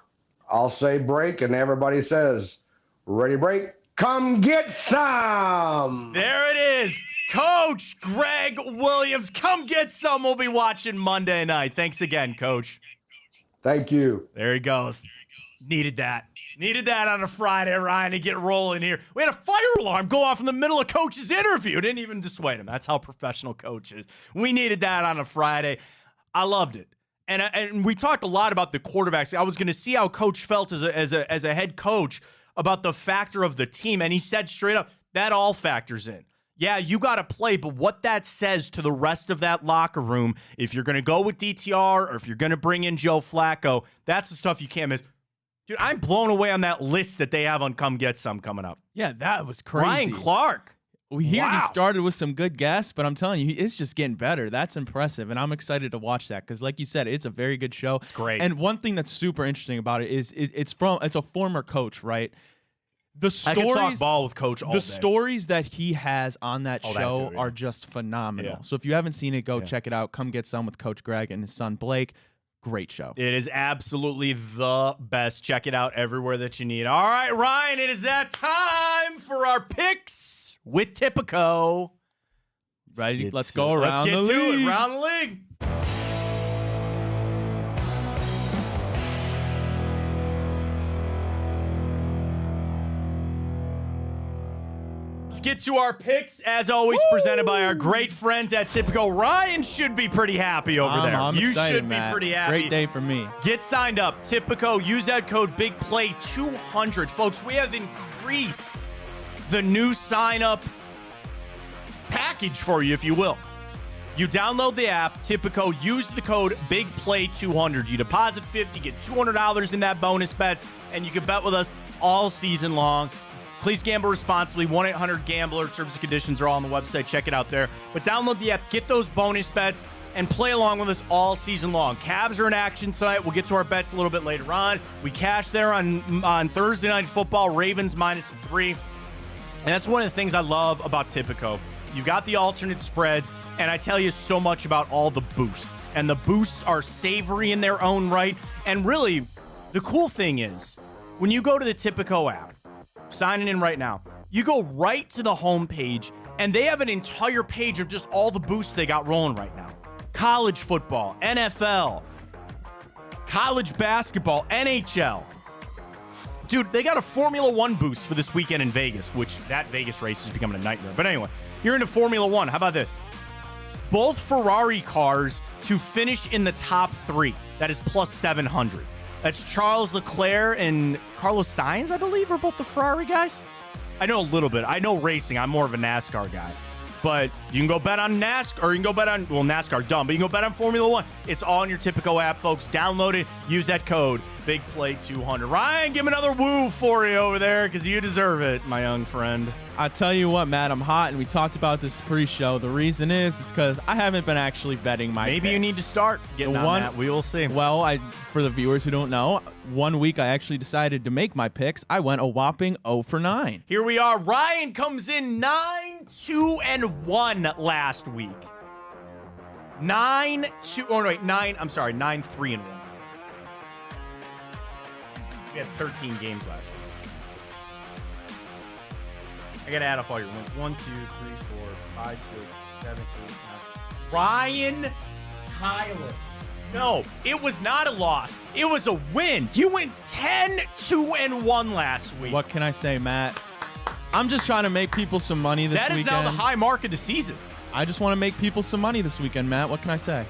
I'll say break, and everybody says, ready, break, come get some. There it is. Coach Greg Williams, come get some. We'll be watching Monday night. Thanks again, Coach. Thank you. There he goes. Needed that. Needed that on a Friday, Ryan, to get rolling here. We had a fire alarm go off in the middle of Coach's interview. Didn't even dissuade him. That's how professional Coach is. We needed that on a Friday. I loved it. And we talked a lot about the quarterbacks. I was going to see how Coach felt as a head coach about the factor of the team. And he said straight up, that all factors in. Yeah, you got to play, but what that says to the rest of that locker room, if you're going to go with DTR or if you're going to bring in Joe Flacco, that's the stuff you can't miss. Dude, I'm blown away on that list that they have on Come Get Some coming up. Yeah, that was crazy. Ryan Clark. He started with some good guests, but I'm telling you, it's just getting better. That's impressive, and I'm excited to watch that because, like you said, it's a very good show. It's great. And one thing that's super interesting about it is it's a former coach, right? The stories, I can talk ball with Coach all day. The stories that he has on that show are just phenomenal. Yeah. So if you haven't seen it, go check it out. Come Get Some with Coach Greg and his son Blake. Great show. It is absolutely the best. Check it out everywhere that you need. All right, Ryan, it is that time for our picks with Tipico. Ready? Let's go around the league. Let's get to it. Around the league. Let's get to our picks, as always, presented by our great friends at Tipico. Ryan should be pretty happy over there. I'm you excited, should be Matt. pretty happy. Great day for me. Get signed up. Tipico. Use that code BIGPLAY200. Folks, we have increased the new sign-up package for you, if you will. You download the app, Tipico, use the code BIGPLAY200. You deposit $50, get $200 in that bonus bets, and you can bet with us all season long. Please gamble responsibly. 1-800-GAMBLER. Terms and conditions are all on the website. Check it out there. But download the app, get those bonus bets, and play along with us all season long. Cavs are in action tonight. We'll get to our bets a little bit later on. We cashed there on Thursday Night Football. Ravens -3. And that's one of the things I love about Tipico. You've got the alternate spreads, and I tell you so much about all the boosts. And the boosts are savory in their own right. And really, the cool thing is, when you go to the Tipico app, signing in right now, you go right to the homepage, and they have an entire page of just all the boosts they got rolling right now. College football, NFL, college basketball, NHL. Dude, they got a Formula One boost for this weekend in Vegas, which that Vegas race is becoming a nightmare. But anyway, you're into Formula One. How about this? Both Ferrari cars to finish in the top 3. That is plus 700. That's Charles Leclerc and Carlos Sainz, I believe, are both the Ferrari guys. I know a little bit. I know racing. I'm more of a NASCAR guy. But you can go bet on NASCAR, or you can go bet on, well, NASCAR dumb, but you can go bet on Formula One. It's all in your Tipico app, folks. Download it. Use that code, BigPlay200. Ryan, give him another woo for you over there, because you deserve it, my young friend. I tell you what, Matt, I'm hot, and we talked about this pre-show. The reason is it's because I haven't been actually betting my Maybe picks. you need to start getting on that. We will see. Well, for the viewers who don't know, 1 week I actually decided to make my picks. I went a whopping 0 for 9. Here we are. Ryan comes in 9-2-1 last week. 9-3-1. We had 13 games last week. I gotta add up all your wins. 1, 2, 3, 4, 5, 6, 7, 8, 9. Ryan Tyler. No, it was not a loss. It was a win. You went 10-2-1 last week. What can I say, Matt? I'm just trying to make people some money this weekend. That is now the high mark of the season. I just want to make people some money this weekend, Matt. What can I say?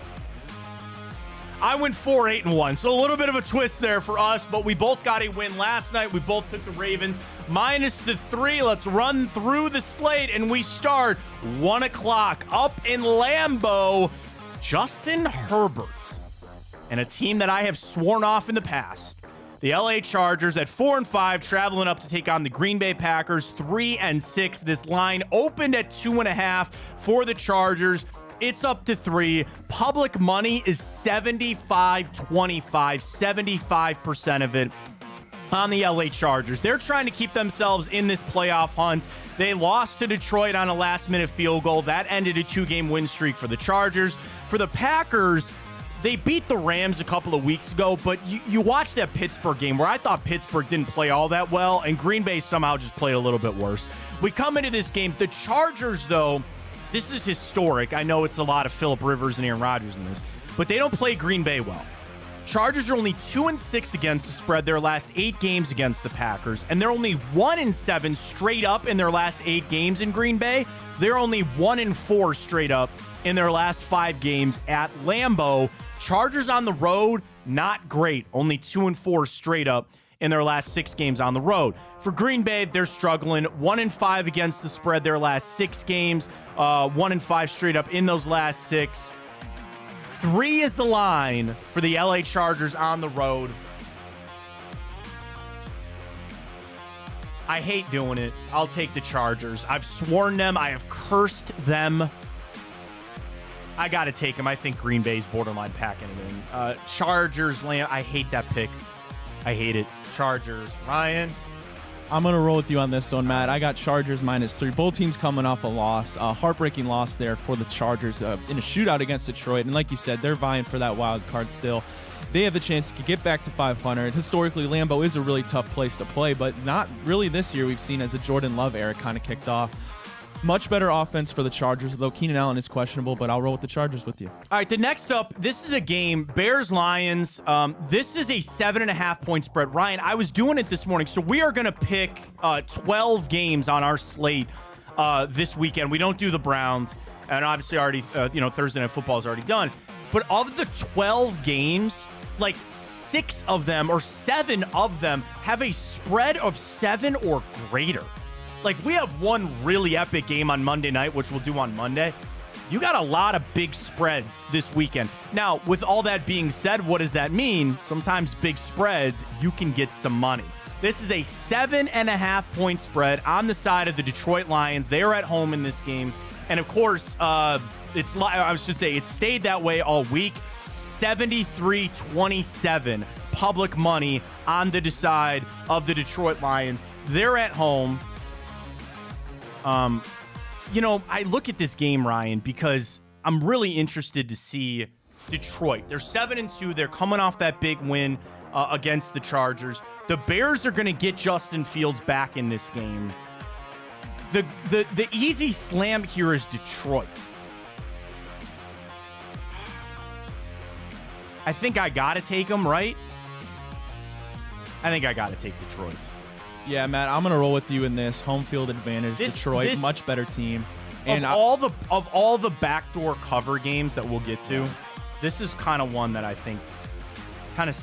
I went 4-8-1, so a little bit of a twist there for us, but we both got a win last night. We both took the Ravens minus the 3. Let's run through the slate, and we start 1 o'clock up in Lambeau. Justin Herbert and a team that I have sworn off in the past. The LA Chargers at 4-5, traveling up to take on the Green Bay Packers 3-6. This line opened at 2.5 for the Chargers. It's up to 3. Public money is 75-25, 75% of it on the LA Chargers. They're trying to keep themselves in this playoff hunt. They lost to Detroit on a last-minute field goal. That ended a 2-game win streak for the Chargers. For the Packers, they beat the Rams a couple of weeks ago, but you watched that Pittsburgh game where I thought Pittsburgh didn't play all that well, and Green Bay somehow just played a little bit worse. We come into this game. The Chargers, though, this is historic. I know it's a lot of Phillip Rivers and Aaron Rodgers in this, but they don't play Green Bay well. Chargers are only 2-6 against the spread their last 8 games against the Packers, and they're only 1-7 straight up in their last 8 games in Green Bay. They're only 1-4 straight up in their last 5 games at Lambeau. Chargers on the road, not great. Only 2-4 straight up in their last 6 games on the road. For Green Bay, they're struggling. 1-5 against the spread their last 6 games. 1-5 straight up in those last 6. 3 is the line for the LA Chargers on the road. I hate doing it. I'll take the Chargers. I've sworn them. I have cursed them. I got to take them. I think Green Bay's borderline packing it in. Chargers, I hate that pick. I hate it. Chargers. Ryan? I'm going to roll with you on this one, Matt. I got Chargers -3. Both teams coming off a loss. A heartbreaking loss there for the Chargers in a shootout against Detroit. And like you said, they're vying for that wild card still. They have the chance to get back to 500. Historically, Lambeau is a really tough place to play, but not really this year. We've seen as the Jordan Love era kind of kicked off. Much better offense for the Chargers, though Keenan Allen is questionable, but I'll roll with the Chargers with you. All right, the next up, this is a game, Bears-Lions. This is a 7.5-point spread. Ryan, I was doing it this morning, so we are going to pick 12 games on our slate this weekend. We don't do the Browns, and obviously already, Thursday Night Football is already done. But of the 12 games, like 6 of them or 7 of them have a spread of 7 or greater. Like, we have one really epic game on Monday night, which we'll do on Monday. You got a lot of big spreads this weekend. Now, with all that being said, what does that mean? Sometimes big spreads, you can get some money. This is a 7.5-point spread on the side of the Detroit Lions. They are at home in this game. And, of course, it stayed that way all week. 73-27 public money on the side of the Detroit Lions. They're at home. I look at this game, Ryan, because I'm really interested to see Detroit. They're 7-2. They're coming off that big win against the Chargers. The Bears are going to get Justin Fields back in this game. The easy slam here is Detroit. I think I got to take them, right? I think I got to take Detroit. Yeah, Matt, I'm going to roll with you in this. Home field advantage. Detroit, much better team. And of all the backdoor cover games that we'll get to, this is kind of one that I think kind of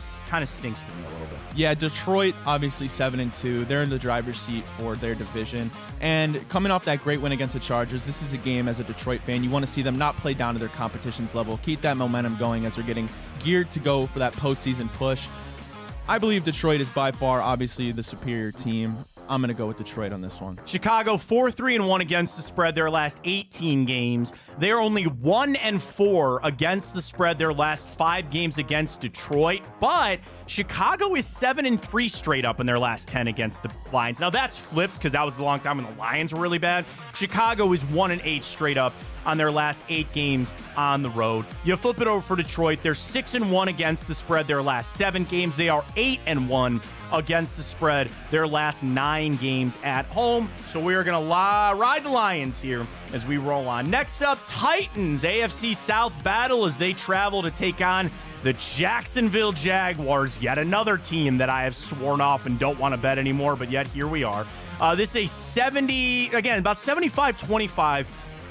stinks to me a little bit. Yeah, Detroit, obviously 7-2. They're in the driver's seat for their division. And coming off that great win against the Chargers, this is a game as a Detroit fan, you want to see them not play down to their competition's level. Keep that momentum going as they're getting geared to go for that postseason push. I believe Detroit is by far, obviously, the superior team. I'm going to go with Detroit on this one. Chicago 4-3-1 against the spread their last 18 games. They're only 1-4 against the spread their last 5 games against Detroit. But Chicago is 7-3 straight up in their last 10 against the Lions. Now that's flipped because that was the long time when the Lions were really bad. Chicago is 1-8 straight up on their last 8 games on the road. You flip it over for Detroit. They're 6-1 against the spread their last 7 games. They are 8-1 against the spread their last 9 games at home. So we are going to ride the Lions here as we roll on. Next up, Titans AFC South battle as they travel to take on the Jacksonville Jaguars, yet another team that I have sworn off and don't want to bet anymore, but yet here we are. This is about 75-25.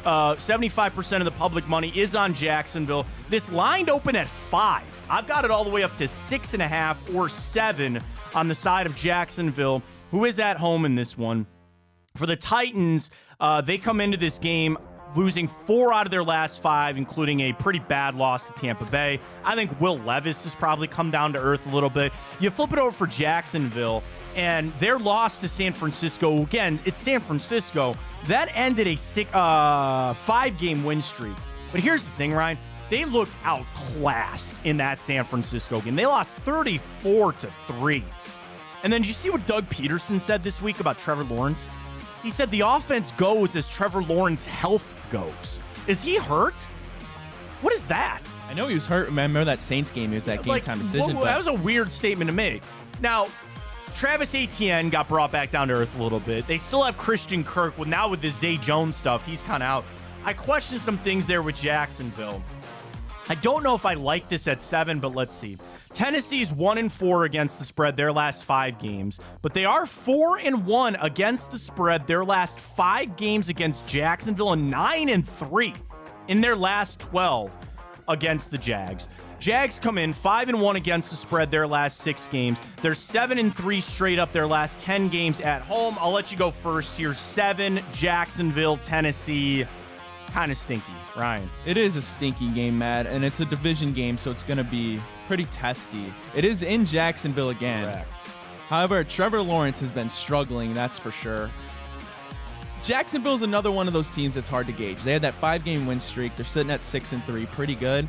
75% of the public money is on Jacksonville. This line opened at 5. I've got it all the way up to 6.5 or 7 on the side of Jacksonville, who is at home in this one. For the Titans, they come into this game losing 4 out of their last 5, including a pretty bad loss to Tampa Bay. I think Will Levis has probably come down to earth a little bit. You flip it over for Jacksonville, and their loss to San Francisco, again, it's San Francisco, that ended a 5-game win streak. But here's the thing, Ryan. They looked outclassed in that San Francisco game. They lost 34-3. And then did you see what Doug Peterson said this week about Trevor Lawrence? He said the offense goes as Trevor Lawrence's health goes. Is he hurt? What is that? I know he was hurt. Remember that Saints game? It was that game-time decision. That was a weird statement to make. Now, Travis Etienne got brought back down to earth a little bit. They still have Christian Kirk. Now with the Zay Jones stuff, he's kind of out. I question some things there with Jacksonville. I don't know if I like this at 7, but let's see. Tennessee's 1-4 against the spread their last 5 games, but they are 4-1 against the spread their last 5 games against Jacksonville and 9-3 in their last 12 against the Jags. Jags come in 5-1 against the spread their last 6 games. They're 7-3 straight up their last 10 games at home. I'll let you go first here. 7, Jacksonville, Tennessee. Kind of stinky, Ryan. It is a stinky game, Matt, and it's a division game, so it's going to be pretty testy. It is in Jacksonville again. Correct. However, Trevor Lawrence has been struggling, that's for sure. Jacksonville's another one of those teams that's hard to gauge. They had that 5-game win streak. They're sitting at 6-3, pretty good.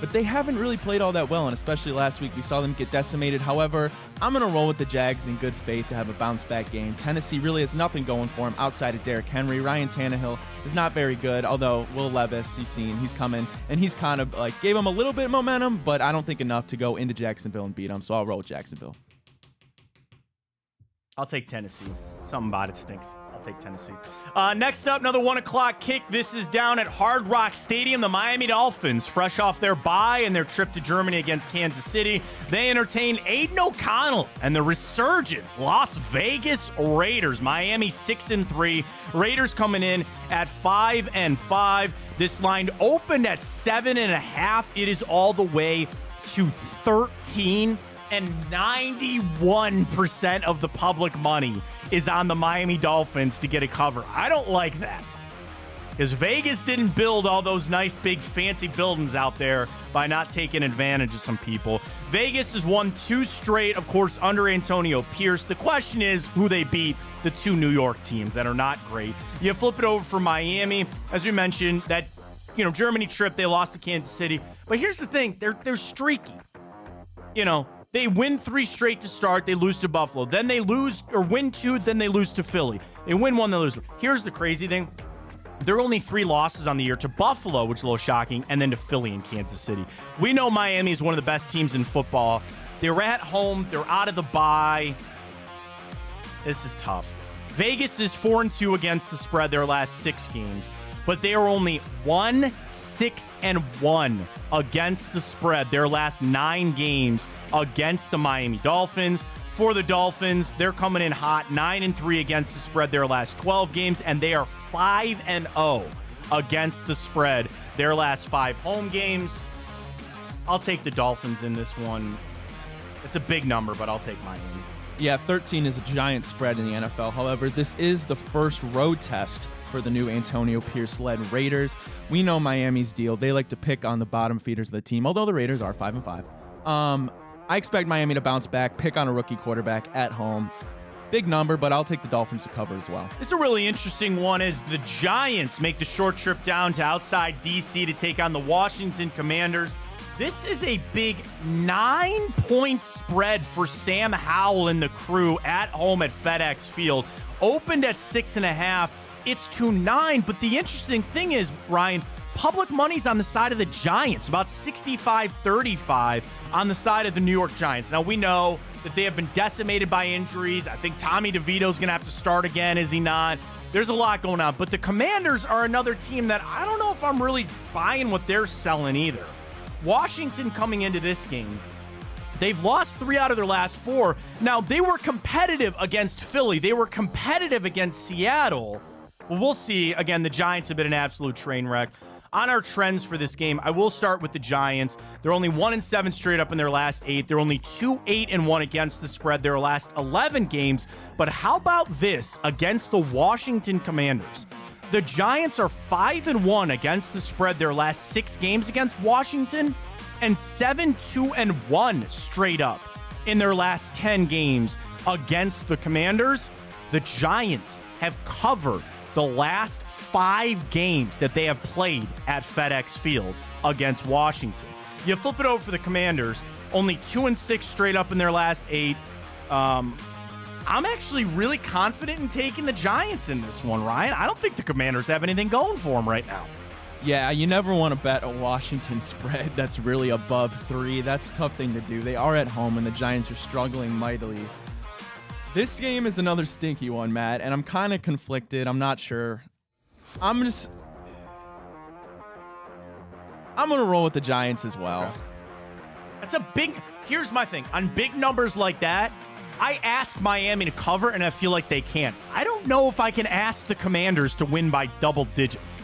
But they haven't really played all that well, and especially last week we saw them get decimated. However, I'm going to roll with the Jags in good faith to have a bounce-back game. Tennessee really has nothing going for him outside of Derrick Henry. Ryan Tannehill is not very good, although Will Levis, he's coming, and he's kind of gave him a little bit of momentum, but I don't think enough to go into Jacksonville and beat them, so I'll roll with Jacksonville. I'll take Tennessee. Something about it stinks. I'll take Tennessee. Next up, another 1 o'clock kick. This is down at Hard Rock Stadium. The Miami Dolphins, fresh off their bye and their trip to Germany against Kansas City, they entertain Aiden O'Connell and the resurgence Las Vegas Raiders. Miami 6-3. Raiders coming in at 5-5. This line opened at 7.5. It is all the way to 13. And 91% of the public money is on the Miami Dolphins to get a cover. I don't like that, because Vegas didn't build all those nice, big, fancy buildings out there by not taking advantage of some people. Vegas has won 2 straight, of course, under Antonio Pierce. The question is who they beat, the 2 New York teams that are not great. You flip it over for Miami. As we mentioned, that Germany trip, they lost to Kansas City. But here's the thing, they're streaky. They win 3 straight to start. They lose to Buffalo. Then they lose or win 2. Then they lose to Philly. They win 1. They lose 1. Here's the crazy thing. There are only 3 losses on the year to Buffalo, which is a little shocking, and then to Philly and Kansas City. We know Miami is one of the best teams in football. They're at home. They're out of the bye. This is tough. Vegas is 4-2 against the spread their last 6 games, but they are only 1-6-1 against the spread their last 9 games against the Miami Dolphins. For the Dolphins, they're coming in hot, 9-3 against the spread their last 12 games, and they are 5-0 against the spread their last 5 home games. I'll take the Dolphins in this one. It's a big number, but I'll take Miami. Yeah, 13 is a giant spread in the NFL. However, this is the first road test for the new Antonio Pierce-led Raiders. We know Miami's deal. They like to pick on the bottom feeders of the team, although the Raiders are 5-5. I expect Miami to bounce back, pick on a rookie quarterback at home. Big number, but I'll take the Dolphins to cover as well. This is a really interesting one as the Giants make the short trip down to outside D.C. to take on the Washington Commanders. This is a big 9-point spread for Sam Howell and the crew at home at FedEx Field. Opened at 6.5. It's to 9. But the interesting thing is, Ryan, public money's on the side of the Giants, about 65-35 on the side of the New York Giants. Now, we know that they have been decimated by injuries. I think Tommy DeVito's going to have to start again, is he not? There's a lot going on. But the Commanders are another team that I don't know if I'm really buying what they're selling either. Washington coming into this game, they've lost 3 out of their last 4. Now, they were competitive against Philly. They were competitive against Seattle. Well, we'll see. Again, the Giants have been an absolute train wreck. On our trends for this game, I will start with the Giants. They're only 1-7 straight up in their last 8. They're only 2-8-1 against the spread their last 11 games. But how about this against the Washington Commanders? The Giants are 5-1 against the spread their last 6 games against Washington, and 7-2-1 straight up in their last 10 games against the Commanders. The Giants have covered the last 5 games that they have played at FedEx Field against Washington. You flip it over for the Commanders, only 2-6 straight up in their last 8. I'm actually really confident in taking the Giants in this one, Ryan. I don't think the Commanders have anything going for them right now. Yeah, you never want to bet a Washington spread that's really above 3. That's a tough thing to do. They are at home, and the Giants are struggling mightily. This game is another stinky one, Matt, and I'm kind of conflicted. I'm not sure. I'm going to roll with the Giants as well. Okay. That's a big... Here's my thing. On big numbers like that, I ask Miami to cover, and I feel like they can't. I don't know if I can ask the Commanders to win by double digits.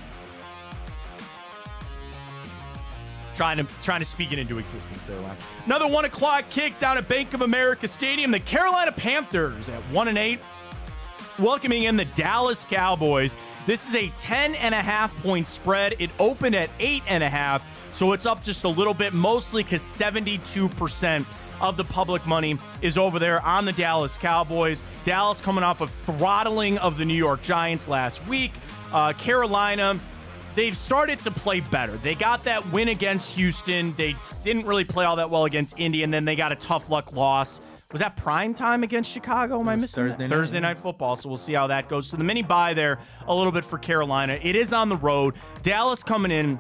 Trying to speak it into existence there, Ryan. Another 1 o'clock kick down at Bank of America Stadium. The Carolina Panthers at 1-8, welcoming in the Dallas Cowboys. This is a 10.5-point spread. It opened at 8.5, so it's up just a little bit, mostly because 72% of the public money is over there on the Dallas Cowboys. Dallas coming off a throttling of the New York Giants last week. Carolina, they've started to play better. They got that win against Houston. They didn't really play all that well against Indy, and then they got a tough luck loss. Was that prime time against Chicago? Am I missing Thursday night football? So we'll see how that goes. So the mini bye there a little bit for Carolina. It is on the road. Dallas coming in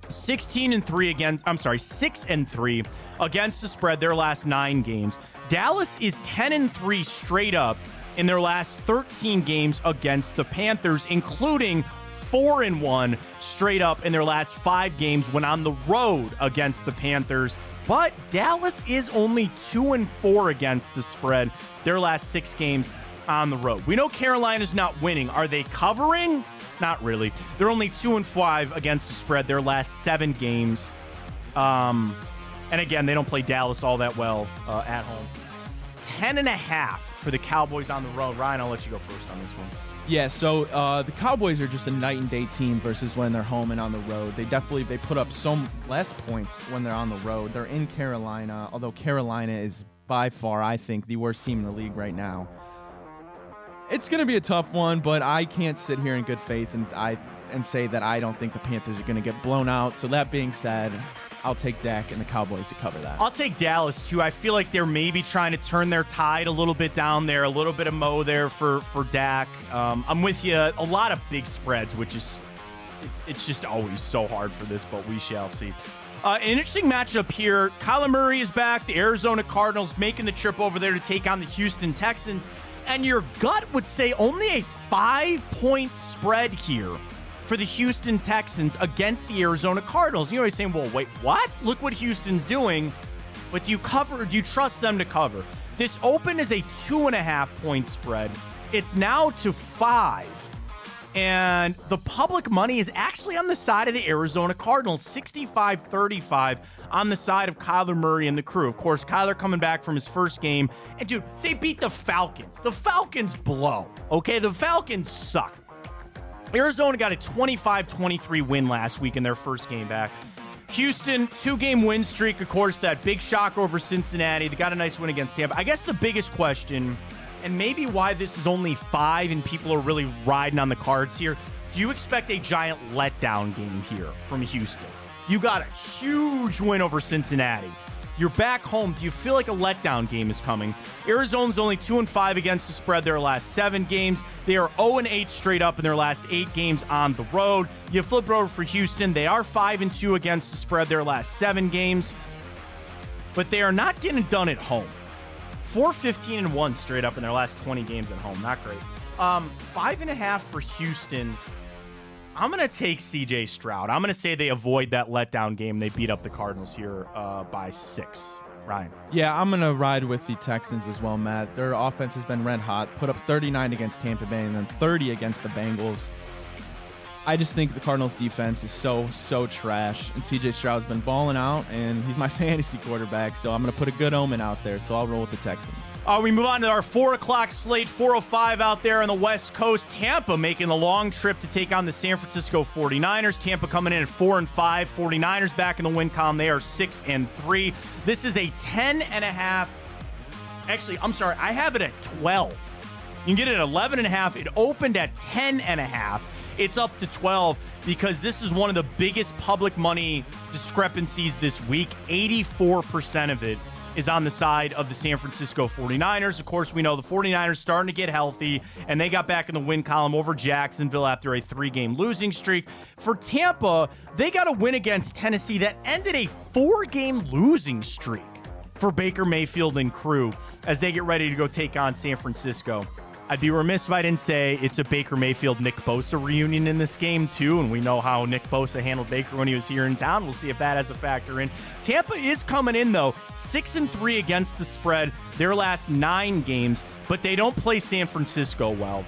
6-3 against the spread their last 9 games. Dallas is 10-3 straight up in their last 13 games against the Panthers, including 4-1 straight up in their last 5 games when on the road against the Panthers. But Dallas is only 2-4 against the spread their last 6 games on the road. We know Carolina's not winning. Are they covering? Not really. They're only 2-5 against the spread their last 7 games. And again, they don't play Dallas all that well at home. It's 10.5 for the Cowboys on the road. Ryan, I'll let you go first on this one. Yeah, so the Cowboys are just a night and day team versus when they're home and on the road. They put up some less points when they're on the road. They're in Carolina, although Carolina is by far, I think, the worst team in the league right now. It's going to be a tough one, but I can't sit here in good faith and say that I don't think the Panthers are going to get blown out. So that being said, I'll take Dak and the Cowboys to cover that. I'll take Dallas, too. I feel like they're maybe trying to turn their tide a little bit down there, a little bit of Mo there for Dak. I'm with you. A lot of big spreads, which is it's just always so hard for this, but we shall see. An interesting matchup here. Kyler Murray is back. The Arizona Cardinals making the trip over there to take on the Houston Texans. And your gut would say only a 5-point spread here for the Houston Texans against the Arizona Cardinals. You're always saying, well, wait, what? Look what Houston's doing. But do you trust them to cover? This opened as a 2.5-point spread. It's now to 5. And the public money is actually on the side of the Arizona Cardinals, 65-35 on the side of Kyler Murray and the crew. Of course, Kyler coming back from his first game. And, dude, they beat the Falcons. The Falcons blow, okay? The Falcons suck. Arizona got a 25-23 win last week in their first game back. Houston, 2-game win streak, of course, that big shock over Cincinnati. They got a nice win against Tampa. I guess the biggest question, and maybe why this is only 5 and people are really riding on the cards here, do you expect a giant letdown game here from Houston? You got a huge win over Cincinnati. You're back home. Do you feel like a letdown game is coming? Arizona's only 2-5 against the spread their last 7 games. They are 0-8 straight up in their last 8 games on the road. You flip it over for Houston. They are 5-2 against the spread their last 7 games. But they are not getting it done at home. 4-15-1 straight up in their last 20 games at home. Not great. 5.5 for Houston. I'm going to take C.J. Stroud. I'm going to say they avoid that letdown game. They beat up the Cardinals here by 6. Ryan. Yeah, I'm going to ride with the Texans as well, Matt. Their offense has been red hot. Put up 39 against Tampa Bay and then 30 against the Bengals. I just think the Cardinals defense is so trash. And C.J. Stroud's been balling out, and he's my fantasy quarterback, so I'm going to put a good omen out there. So I'll roll with the Texans. We move on to our 4 o'clock slate, 4:05 out there on the West Coast. Tampa making the long trip to take on the San Francisco 49ers. Tampa coming in at 4-5. 49ers back in the win column. They are 6-3. This is a 10.5. Actually, I'm sorry. I have it at 12. You can get it at 11.5. It opened at 10.5. It's up to 12 because this is one of the biggest public money discrepancies this week. 84% of it is on the side of the San Francisco 49ers. Of course, we know the 49ers starting to get healthy, and they got back in the win column over Jacksonville after a 3-game losing streak. For Tampa, they got a win against Tennessee that ended a 4-game losing streak for Baker Mayfield and crew as they get ready to go take on San Francisco. I'd be remiss if I didn't say it's a Baker Mayfield-Nick Bosa reunion in this game, too, and we know how Nick Bosa handled Baker when he was here in town. We'll see if that has a factor in. Tampa is coming in, though, 6-3 against the spread their last 9 games, but they don't play San Francisco well.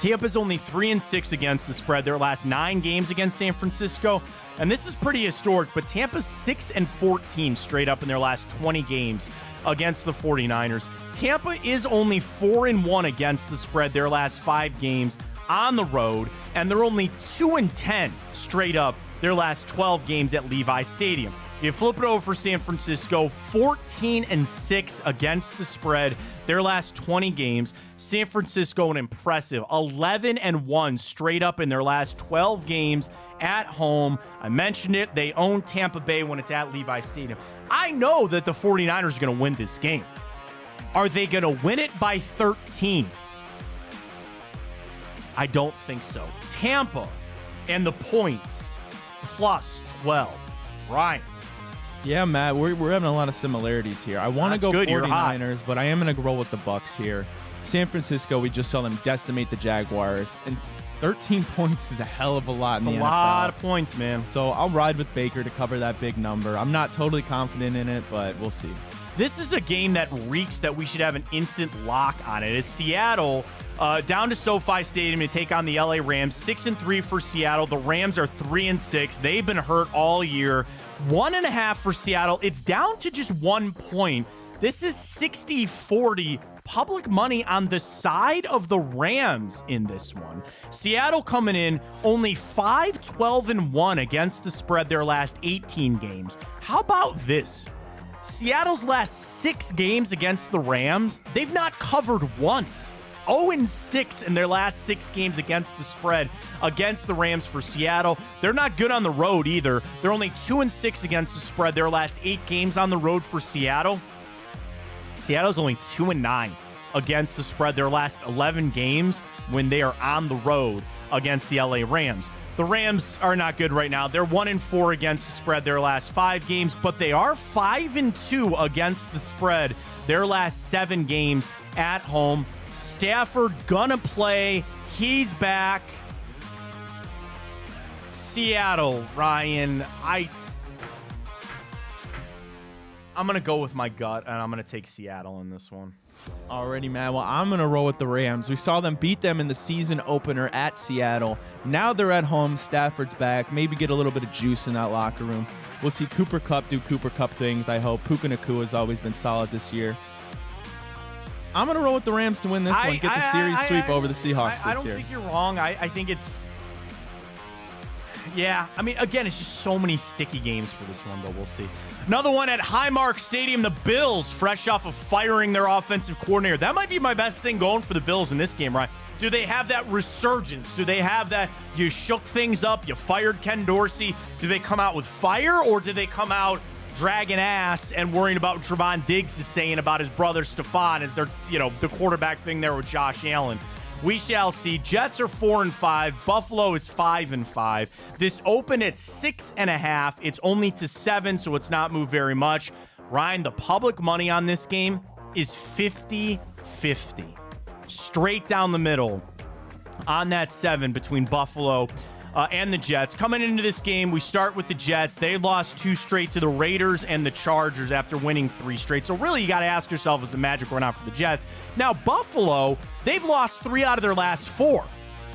Tampa's only 3-6 against the spread their last 9 games against San Francisco, and this is pretty historic, but Tampa's 6-14 straight up in their last 20 games against the 49ers. Tampa is only 4-1 against the spread their last 5 games on the road, and they're only 2-10 straight up their last 12 games at Levi Stadium. You flip it over for San Francisco, 14-6 against the spread their last 20 games. San Francisco, an impressive 11-1 straight up in their last 12 games at home. I mentioned it. They own Tampa Bay when it's at Levi Stadium. I know that the 49ers are going to win this game. Are they going to win it by 13? I don't think so. Tampa and the points plus 12. Ryan. Yeah, Matt, we're having a lot of similarities here. I want to go good. 49ers, but I am going to roll with the Bucs here. San Francisco, we just saw them decimate the Jaguars, and 13 points is a hell of a lot in the NFL. It's a lot of points, man. So I'll ride with Baker to cover that big number. I'm not totally confident in it, but we'll see. This is a game that reeks that we should have an instant lock on it. It's Seattle down to SoFi Stadium to take on the LA Rams. 6-3 for Seattle. The Rams are 3-6. They've been hurt all year. 1.5 for Seattle. It's down to just 1 point. This is 60-40 public money on the side of the Rams in this one. Seattle coming in only 5-12-1 against the spread their last 18 games. How about this? Seattle's last 6 games against the Rams, they've not covered once. 0-6 in their last 6 games against the spread against the Rams for Seattle. They're not good on the road either. They're only 2-6 against the spread their last 8 games on the road for Seattle. Seattle's only 2-9 against the spread their last 11 games when they are on the road against the LA Rams. The Rams are not good right now. They're 1-4 against the spread their last 5 games, but they are 5-2 against the spread their last 7 games at home. Stafford gonna play. He's back. Seattle, Ryan. I'm gonna go with my gut, and I'm gonna take Seattle in this one. Alrighty, man. Well, I'm going to roll with the Rams. We saw them beat them in the season opener at Seattle. Now they're at home. Stafford's back. Maybe get a little bit of juice in that locker room. We'll see Cooper Kupp do Cooper Kupp things, I hope. Puka Nacua has always been solid this year. I'm going to roll with the Rams to win this one. Get the series sweep over the Seahawks this year. I don't think you're wrong. I think it's... Yeah, I mean, again, it's just so many sticky games for this one, but we'll see. Another one at Highmark Stadium, the Bills, fresh off of firing their offensive coordinator. That might be my best thing going for the Bills in this game, right? Do they have that resurgence? Do they have that you shook things up, you fired Ken Dorsey? Do they come out with fire, or do they come out dragging ass and worrying about what Trevon Diggs is saying about his brother Stephon as their, the quarterback thing there with Josh Allen? We shall see. Jets are 4-5. Buffalo is 5-5. This opened at 6.5. It's only to 7, so it's not moved very much. Ryan, the public money on this game is 50-50. Straight down the middle on that 7 between Buffalo and the Jets. Coming into this game, we start with the Jets. They lost 2 straight to the Raiders and the Chargers after winning 3 straight. So really, you got to ask yourself, is the magic run out for the Jets? Now, Buffalo, they've lost 3 out of their last 4.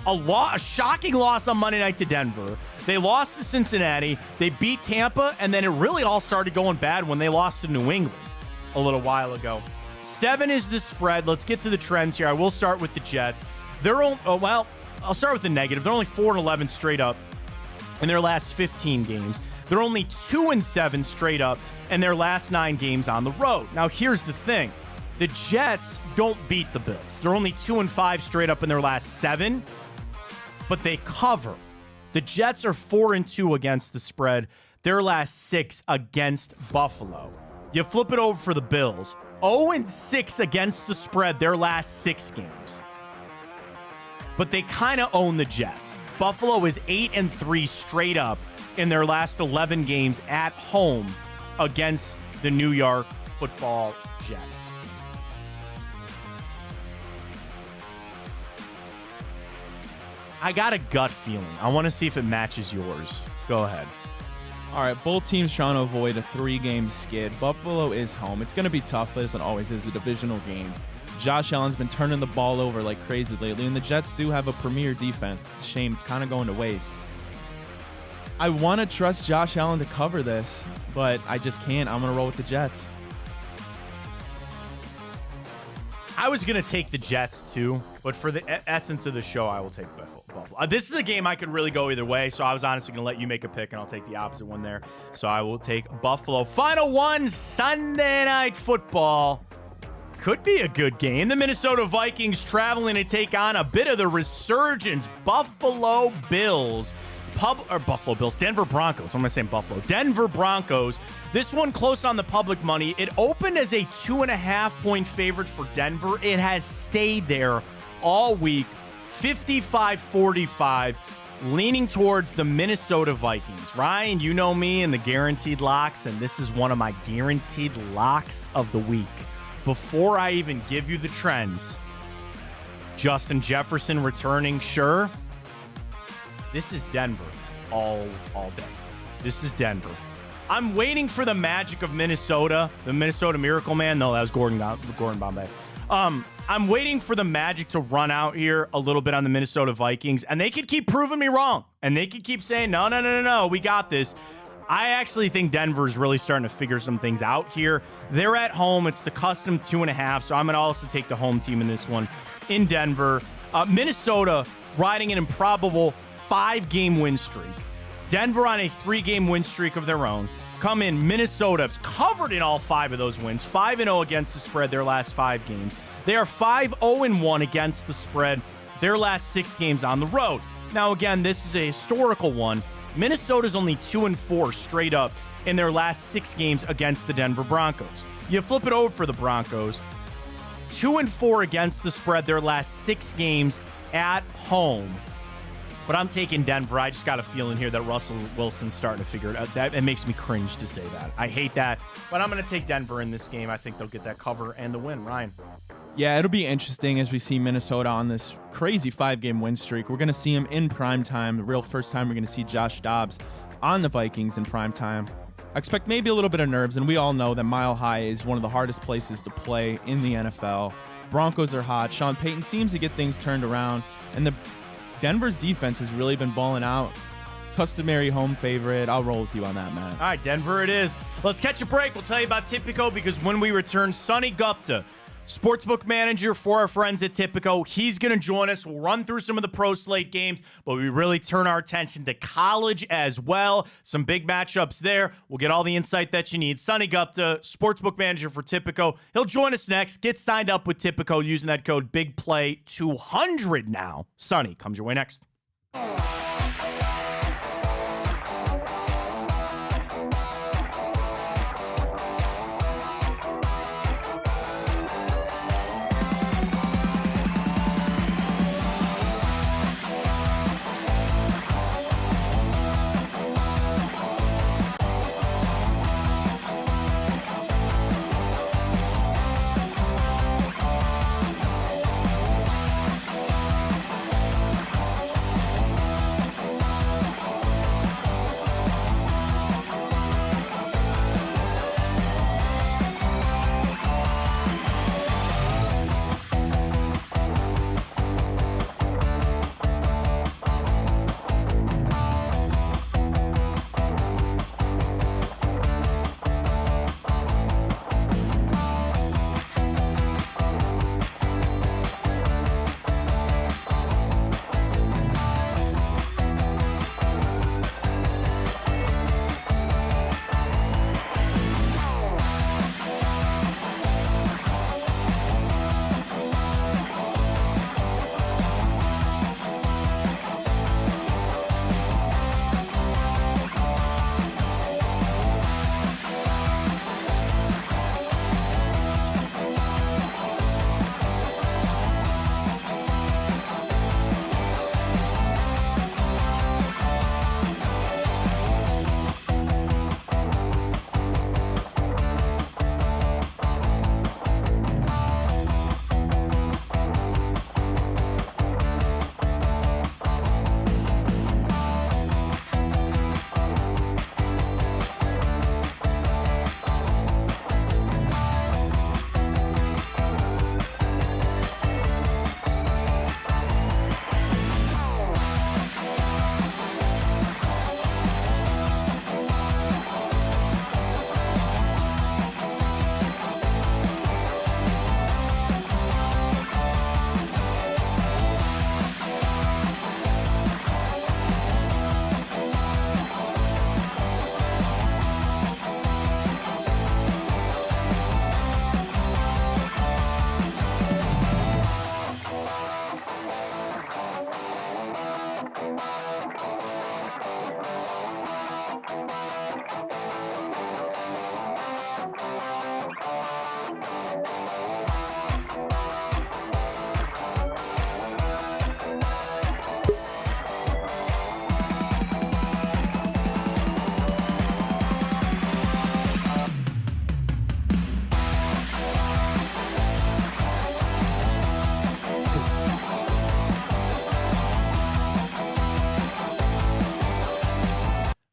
A shocking loss on Monday night to Denver. They lost to Cincinnati. They beat Tampa, and then it really all started going bad when they lost to New England a little while ago. 7 is the spread. Let's get to the trends here. I will start with the Jets. I'll start with the negative. They're only 4-11 straight up in their last 15 games. They're only 2-7 straight up in their last 9 games on the road. Now, here's the thing. The Jets don't beat the Bills. They're only 2-5 straight up in their last 7, but they cover. The Jets are 4-2 against the spread. Their last 6 against Buffalo. You flip it over for the Bills. 0-6 against the spread their last 6 games. But they kind of own the Jets. Buffalo is 8-3 straight up in their last 11 games at home against the New York Football Jets. I got a gut feeling. I want to see if it matches yours. Go ahead. All right, both teams trying to avoid a 3-game skid. Buffalo is home. It's going to be tough, as it always is, a divisional game. Josh Allen's been turning the ball over like crazy lately, and the Jets do have a premier defense. It's a shame it's kind of going to waste. I want to trust Josh Allen to cover this, but I just can't. I'm going to roll with the Jets. I was going to take the Jets too, but for the essence of the show, I will take Buffalo. This is a game I could really go either way, so I was honestly going to let you make a pick, and I'll take the opposite one there. So I will take Buffalo. Final one, Sunday Night Football. Could be a good game. The Minnesota Vikings traveling to take on a bit of the resurgence Buffalo Bills. Denver Broncos. What am I saying? Buffalo. Denver Broncos. This one close on the public money. It opened as a 2.5-point favorite for Denver. It has stayed there all week. 55-45, leaning towards the Minnesota Vikings. Ryan, you know me and the guaranteed locks, and this is one of my guaranteed locks of the week. Before I even give you the trends, Justin Jefferson returning, sure. This is Denver all day. This is Denver. I'm waiting for the magic of Minnesota, the Minnesota Miracle Man. No, that was Gordon Bombay. I'm waiting for the magic to run out here a little bit on the Minnesota Vikings, and they could keep proving me wrong, and they could keep saying, no, we got this. I actually think Denver's really starting to figure some things out here. They're at home. It's the custom 2.5, so I'm going to also take the home team in this one in Denver. Minnesota riding an improbable 5-game win streak. Denver on a 3-game win streak of their own. come in. Minnesota's covered in all 5 of those wins. 5-0 against the spread their last 5 games. They are 5-0-1 against the spread their last 6 games on the road. Now, again, this is a historical one. Minnesota's only 2-4 straight up in their last 6 games against the Denver Broncos. You flip it over for the Broncos. 2-4 against the spread their last 6 games at home. But I'm taking Denver. I just got a feeling here that Russell Wilson's starting to figure it out. It makes me cringe to say that. I hate that. But I'm going to take Denver in this game. I think they'll get that cover and the win. Ryan. Yeah, it'll be interesting as we see Minnesota on this crazy 5-game win streak. We're going to see him in prime time. The real first time we're going to see Josh Dobbs on the Vikings in prime time. I expect maybe a little bit of nerves, and we all know that Mile High is one of the hardest places to play in the NFL. Broncos are hot. Sean Payton seems to get things turned around, and the Denver's defense has really been balling out. Customary home favorite. I'll roll with you on that, Matt. All right, Denver it is. Let's catch a break. We'll tell you about Tipico because when we return, Sonny Gupta, sportsbook manager for our friends at Tipico. He's going to join us. We'll run through some of the pro slate games, but we really turn our attention to college as well. Some big matchups there. We'll get all the insight that you need. Sonny Gupta, sportsbook manager for Tipico. He'll join us next. Get signed up with Tipico using that code BIGPLAY200 now. Sonny comes your way next.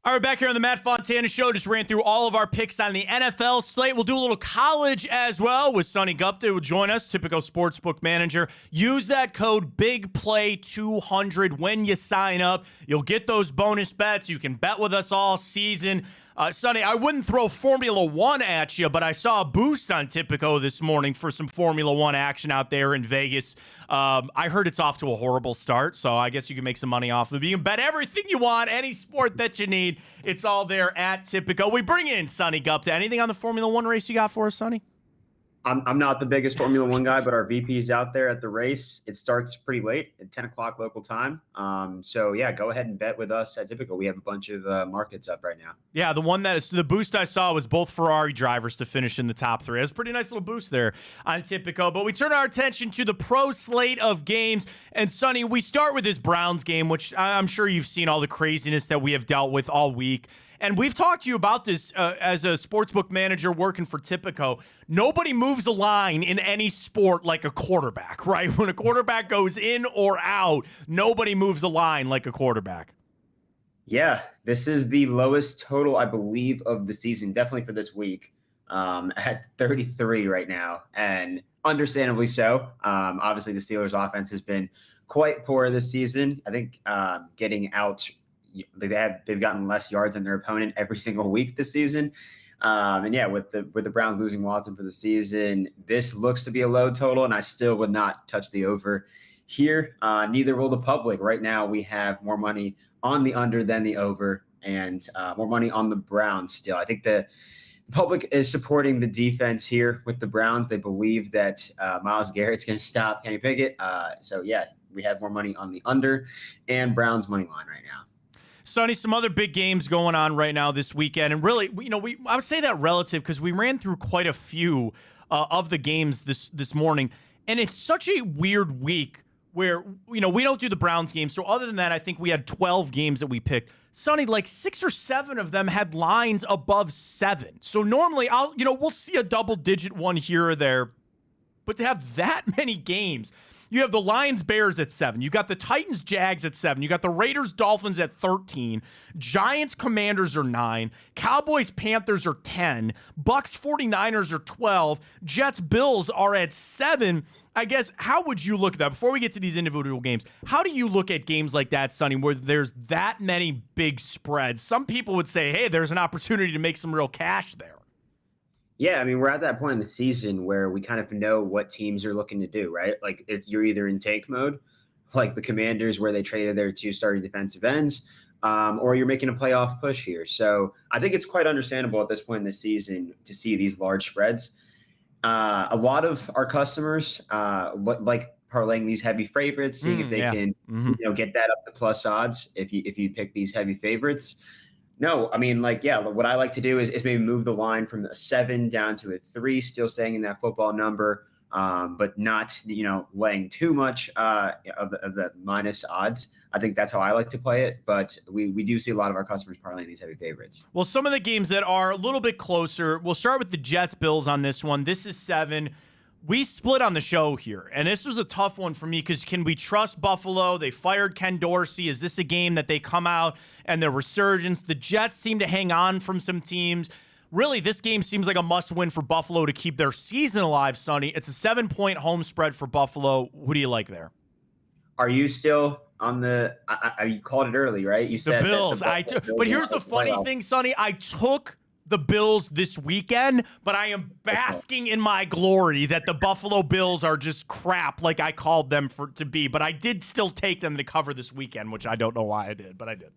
All right, back here on the Matt Fontana Show. Just ran through all of our picks on the NFL slate. We'll do a little college as well with Sonny Gupta, who will join us, typical sportsbook manager. Use that code BIGPLAY200 when you sign up. You'll get those bonus bets. You can bet with us all season. Sonny, I wouldn't throw Formula One at you, but I saw a boost on Tipico this morning for some Formula One action out there in Vegas. I heard it's off to a horrible start, so I guess you can make some money off of it. You can bet everything you want, any sport that you need. It's all there at Tipico. We bring in Sonny Gupta. Anything on the Formula One race you got for us, Sonny? I'm not the biggest Formula One guy, but our VP is out there at the race. It starts pretty late at 10 o'clock local time. So yeah, go ahead and bet with us at Tipico. We have a bunch of markets up right now. Yeah, the boost I saw was both Ferrari drivers to finish in the top 3. It was a pretty nice little boost there on Tipico. But we turn our attention to the pro slate of games. And Sonny, we start with this Browns game, which I'm sure you've seen all the craziness that we have dealt with all week. And we've talked to you about this as a sportsbook manager working for Tipico. Nobody moves a line in any sport like a quarterback, right? When a quarterback goes in or out, nobody moves a line like a quarterback. Yeah, this is the lowest total, I believe, of the season, definitely for this week, at 33 right now, and understandably so. Obviously, the Steelers' offense has been quite poor this season. I think getting out, they've gotten less yards than their opponent every single week this season. And yeah, with the Browns losing Watson for the season, this looks to be a low total, and I still would not touch the over here. Neither will the public. Right now, we have more money on the under than the over, and more money on the Browns still. I think the public is supporting the defense here with the Browns. They believe that Myles Garrett's going to stop Kenny Pickett. So yeah, we have more money on the under and Browns money line right now. Sonny, some other big games going on right now this weekend. And really, I would say that relative because we ran through quite a few of the games this morning. And it's such a weird week where, we don't do the Browns game. So other than that, I think we had 12 games that we picked. Sonny, like 6 or 7 of them had lines above 7. So normally we'll see a double-digit one here or there. But to have that many games, you have the Lions-Bears at 7. You got the Titans-Jags at 7. You got the Raiders-Dolphins at 13. Giants-Commanders are 9. Cowboys-Panthers are 10. Bucks-49ers are 12. Jets-Bills are at 7. I guess, how would you look at that? Before we get to these individual games, how do you look at games like that, Sonny, where there's that many big spreads? Some people would say, hey, there's an opportunity to make some real cash there. Yeah, I mean, we're at that point in the season where we kind of know what teams are looking to do, right? Like, you're either in tank mode, like the Commanders where they traded their 2 starting defensive ends, or you're making a playoff push here. So I think it's quite understandable at this point in the season to see these large spreads. A lot of our customers like parlaying these heavy favorites, seeing if they can get that up to plus odds if you pick these heavy favorites. No, I mean, what I like to do is maybe move the line from a 7 down to a 3, still staying in that football number, but not, laying too much of the minus odds. I think that's how I like to play it, but we do see a lot of our customers parlaying these heavy favorites. Well, some of the games that are a little bit closer, we'll start with the Jets-Bills on this one. This is 7. We split on the show here, and this was a tough one for me because can we trust Buffalo? They fired Ken Dorsey. Is this a game that they come out and their resurgence? The Jets seem to hang on from some teams. Really, this game seems like a must-win for Buffalo to keep their season alive, Sonny. It's a 7-point home spread for Buffalo. Who do you like there? Are you still on the you called it early, right? You said the Bills. But here's the funny thing, Sonny. I took the Bills this weekend, but I am basking in my glory that the Buffalo Bills are just crap like I called them to be. But I did still take them to cover this weekend, which I don't know why I did, but I did.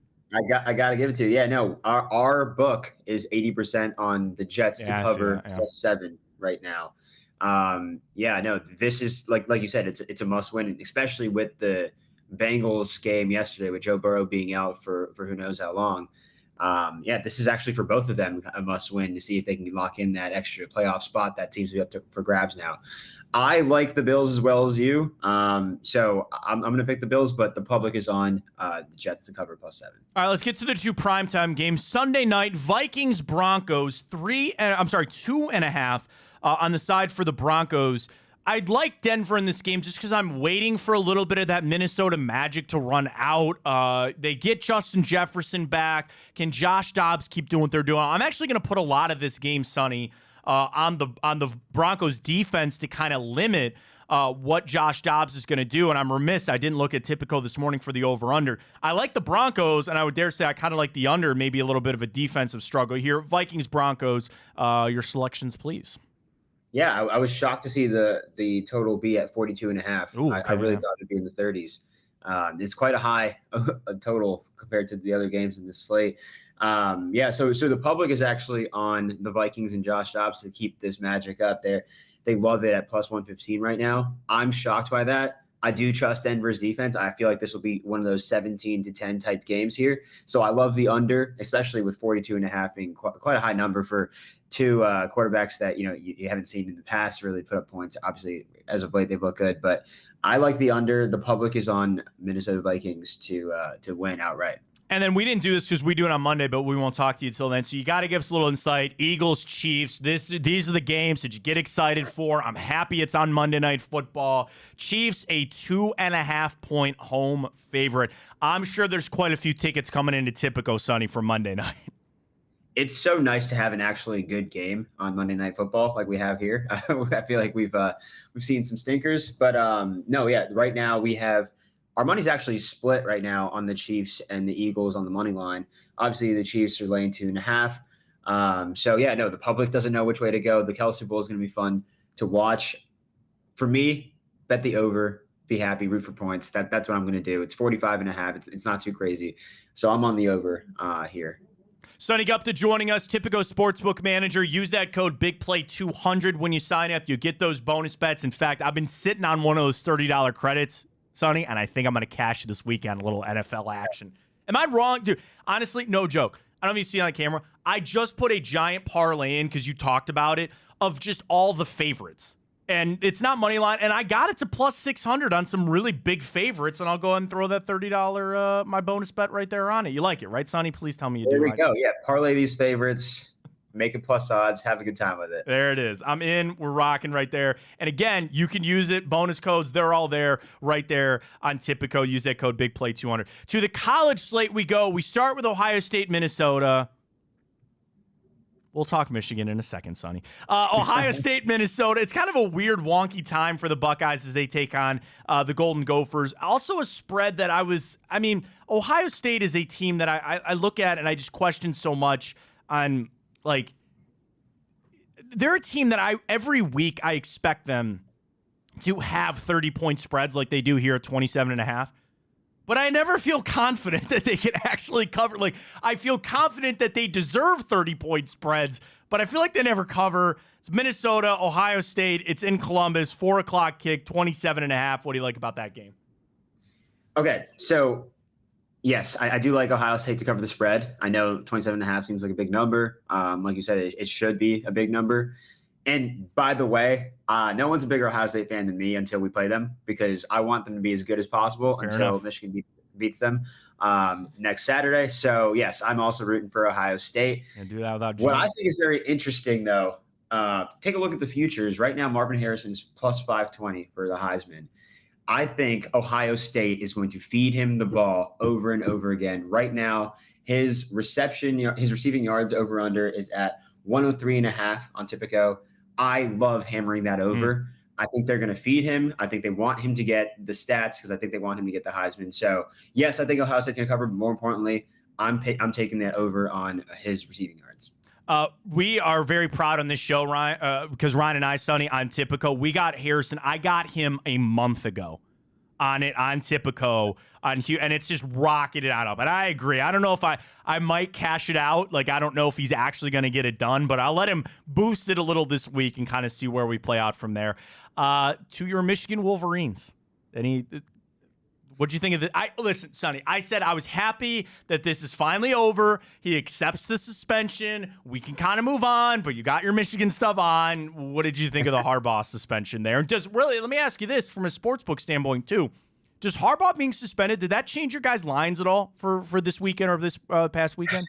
I got to give it to you. Yeah, no, our book is 80% on the Jets to cover plus 7 right now. No, this is like you said, it's a must win, especially with the Bengals game yesterday with Joe Burrow being out for who knows how long. This is actually for both of them a must win to see if they can lock in that extra playoff spot that seems to be up for grabs now. I like the Bills as well as you. So I'm going to pick the Bills, but the public is on the Jets to cover plus 7. All right, let's get to the 2 primetime games. Sunday night, Vikings-Broncos, 2.5 on the side for the Broncos. I'd like Denver in this game just because I'm waiting for a little bit of that Minnesota magic to run out. They get Justin Jefferson back. Can Josh Dobbs keep doing what they're doing? I'm actually going to put a lot of this game, Sonny, on the Broncos defense to kind of limit what Josh Dobbs is going to do. And I'm remiss, I didn't look at Typico this morning for the over-under. I like the Broncos, and I would dare say I kind of like the under, maybe a little bit of a defensive struggle here. Vikings-Broncos, your selections, please. Yeah, I was shocked to see the total be at 42.5. Ooh, I really thought it'd be in the 30s. It's quite a high a total compared to the other games in this slate. So the public is actually on the Vikings and Josh Dobbs to keep this magic up there. They love it at plus 115 right now. I'm shocked by that. I do trust Denver's defense. I feel like this will be one of those 17-10 type games here. So I love the under, especially with 42.5 being quite a high number for two quarterbacks that you haven't seen in the past really put up points. Obviously, as of late, they look good, but I like the under. The public is on Minnesota Vikings to win outright. And then we didn't do this because we do it on Monday, but we won't talk to you until then. So you got to give us a little insight. Eagles, Chiefs. These are the games that you get excited for. I'm happy it's on Monday Night Football. Chiefs, a 2.5-point home favorite. I'm sure there's quite a few tickets coming into Typico, Sonny, for Monday night. It's so nice to have an actually good game on Monday Night Football like we have here. I feel like we've seen some stinkers, but right now we have our money's actually split right now on the Chiefs and the Eagles on the money line. Obviously, the Chiefs are laying 2.5. The public doesn't know which way to go. The Kelsey Bowl is going to be fun to watch. For me, bet the over, be happy, root for points. That's what I'm going to do. It's 45.5. It's not too crazy. So I'm on the over here. Sonny Gupta joining us, Typico Sportsbook Manager. Use that code BIGPLAY200 when you sign up. You get those bonus bets. In fact, I've been sitting on one of those $30 credits, Sonny, and I think I'm going to cash this weekend, a little NFL action. Am I wrong? Dude, honestly, no joke. I don't know if you see it on camera. I just put a giant parlay in because you talked about it of just all the favorites. And it's not money line. And I got it to plus 600 on some really big favorites. And I'll go ahead and throw that $30 my bonus bet right there on it. You like it, right, Sonny? Please tell me you do. There we go. Yeah, parlay these favorites. Make it plus odds. Have a good time with it. There it is. I'm in. We're rocking right there. And again, you can use it. Bonus codes, they're all there right there on Typico. Use that code BIGPLAY200. To the college slate we go. We start with Ohio State, Minnesota. We'll talk Michigan in a second, Sonny. Ohio State, Minnesota. It's kind of a weird, wonky time for the Buckeyes as they take on the Golden Gophers. Also a spread that Ohio State is a team that I look at and I just question so much on, like, they're a team that every week I expect them to have 30-point spreads like they do here at 27.5. But I never feel confident that they can actually cover. Like, I feel confident that they deserve 30-point spreads, but I feel like they never cover. It's Minnesota, Ohio State. It's in Columbus, 4 o'clock kick, 27.5. What do you like about that game? Okay, so yes, I do like Ohio State to cover the spread. I know 27.5 seems like a big number. Like you said, it should be a big number. And by the way, no one's a bigger Ohio State fan than me until we play them, because I want them to be as good as possible Fair until enough. Michigan beats them next Saturday. So, yes, I'm also rooting for Ohio State. And do that without What John. I think is very interesting, though, take a look at the futures. Right now, Marvin Harrison's plus 520 for the Heisman. I think Ohio State is going to feed him the ball over and over again. Right now, his receiving yards over under is at 103.5 on Typico. I love hammering that over. I think they're going to feed him. I think they want him to get the stats because I think they want him to get the Heisman. So, yes, I think Ohio State's going to cover, but more importantly, I'm taking that over on his receiving yards. We are very proud on this show, Ryan, because Ryan and I, Sonny, on Typico, we got Harrison. I got him a month ago on Typico on Hugh, and it's just rocketed out up. And I agree. I don't know if I might cash it out. Like, I don't know if he's actually going to get it done, but I'll let him boost it a little this week and kind of see where we play out from there. To your Michigan Wolverines. What'd you think of it? Listen, Sonny, I said I was happy that this is finally over. He accepts the suspension. We can kind of move on, but you got your Michigan stuff on. What did you think of the Harbaugh suspension there? And let me ask you this from a sportsbook standpoint too. Does Harbaugh being suspended, did that change your guys' lines at all for this weekend or this past weekend?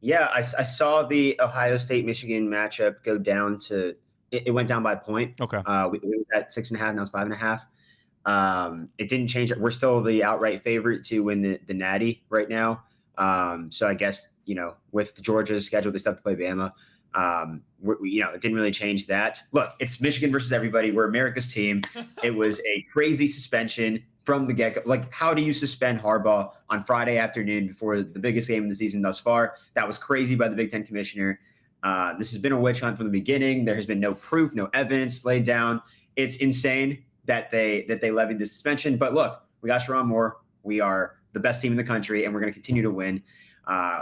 Yeah, I saw the Ohio State-Michigan matchup go down to it went down by a point. Okay. We were at 6.5, now it's 5.5. It didn't change. We're still the outright favorite to win the Natty right now. So I guess, with Georgia's schedule, they still have to play Bama. It didn't really change that. Look, it's Michigan versus everybody. We're America's team. It was a crazy suspension from the get-go. Like, how do you suspend Harbaugh on Friday afternoon before the biggest game of the season thus far? That was crazy by the Big Ten commissioner. This has been a witch hunt from the beginning. There has been no proof, no evidence laid down. It's insane that they levied the suspension. But look, we got Sharon Moore. We are the best team in the country, and we're going to continue to win.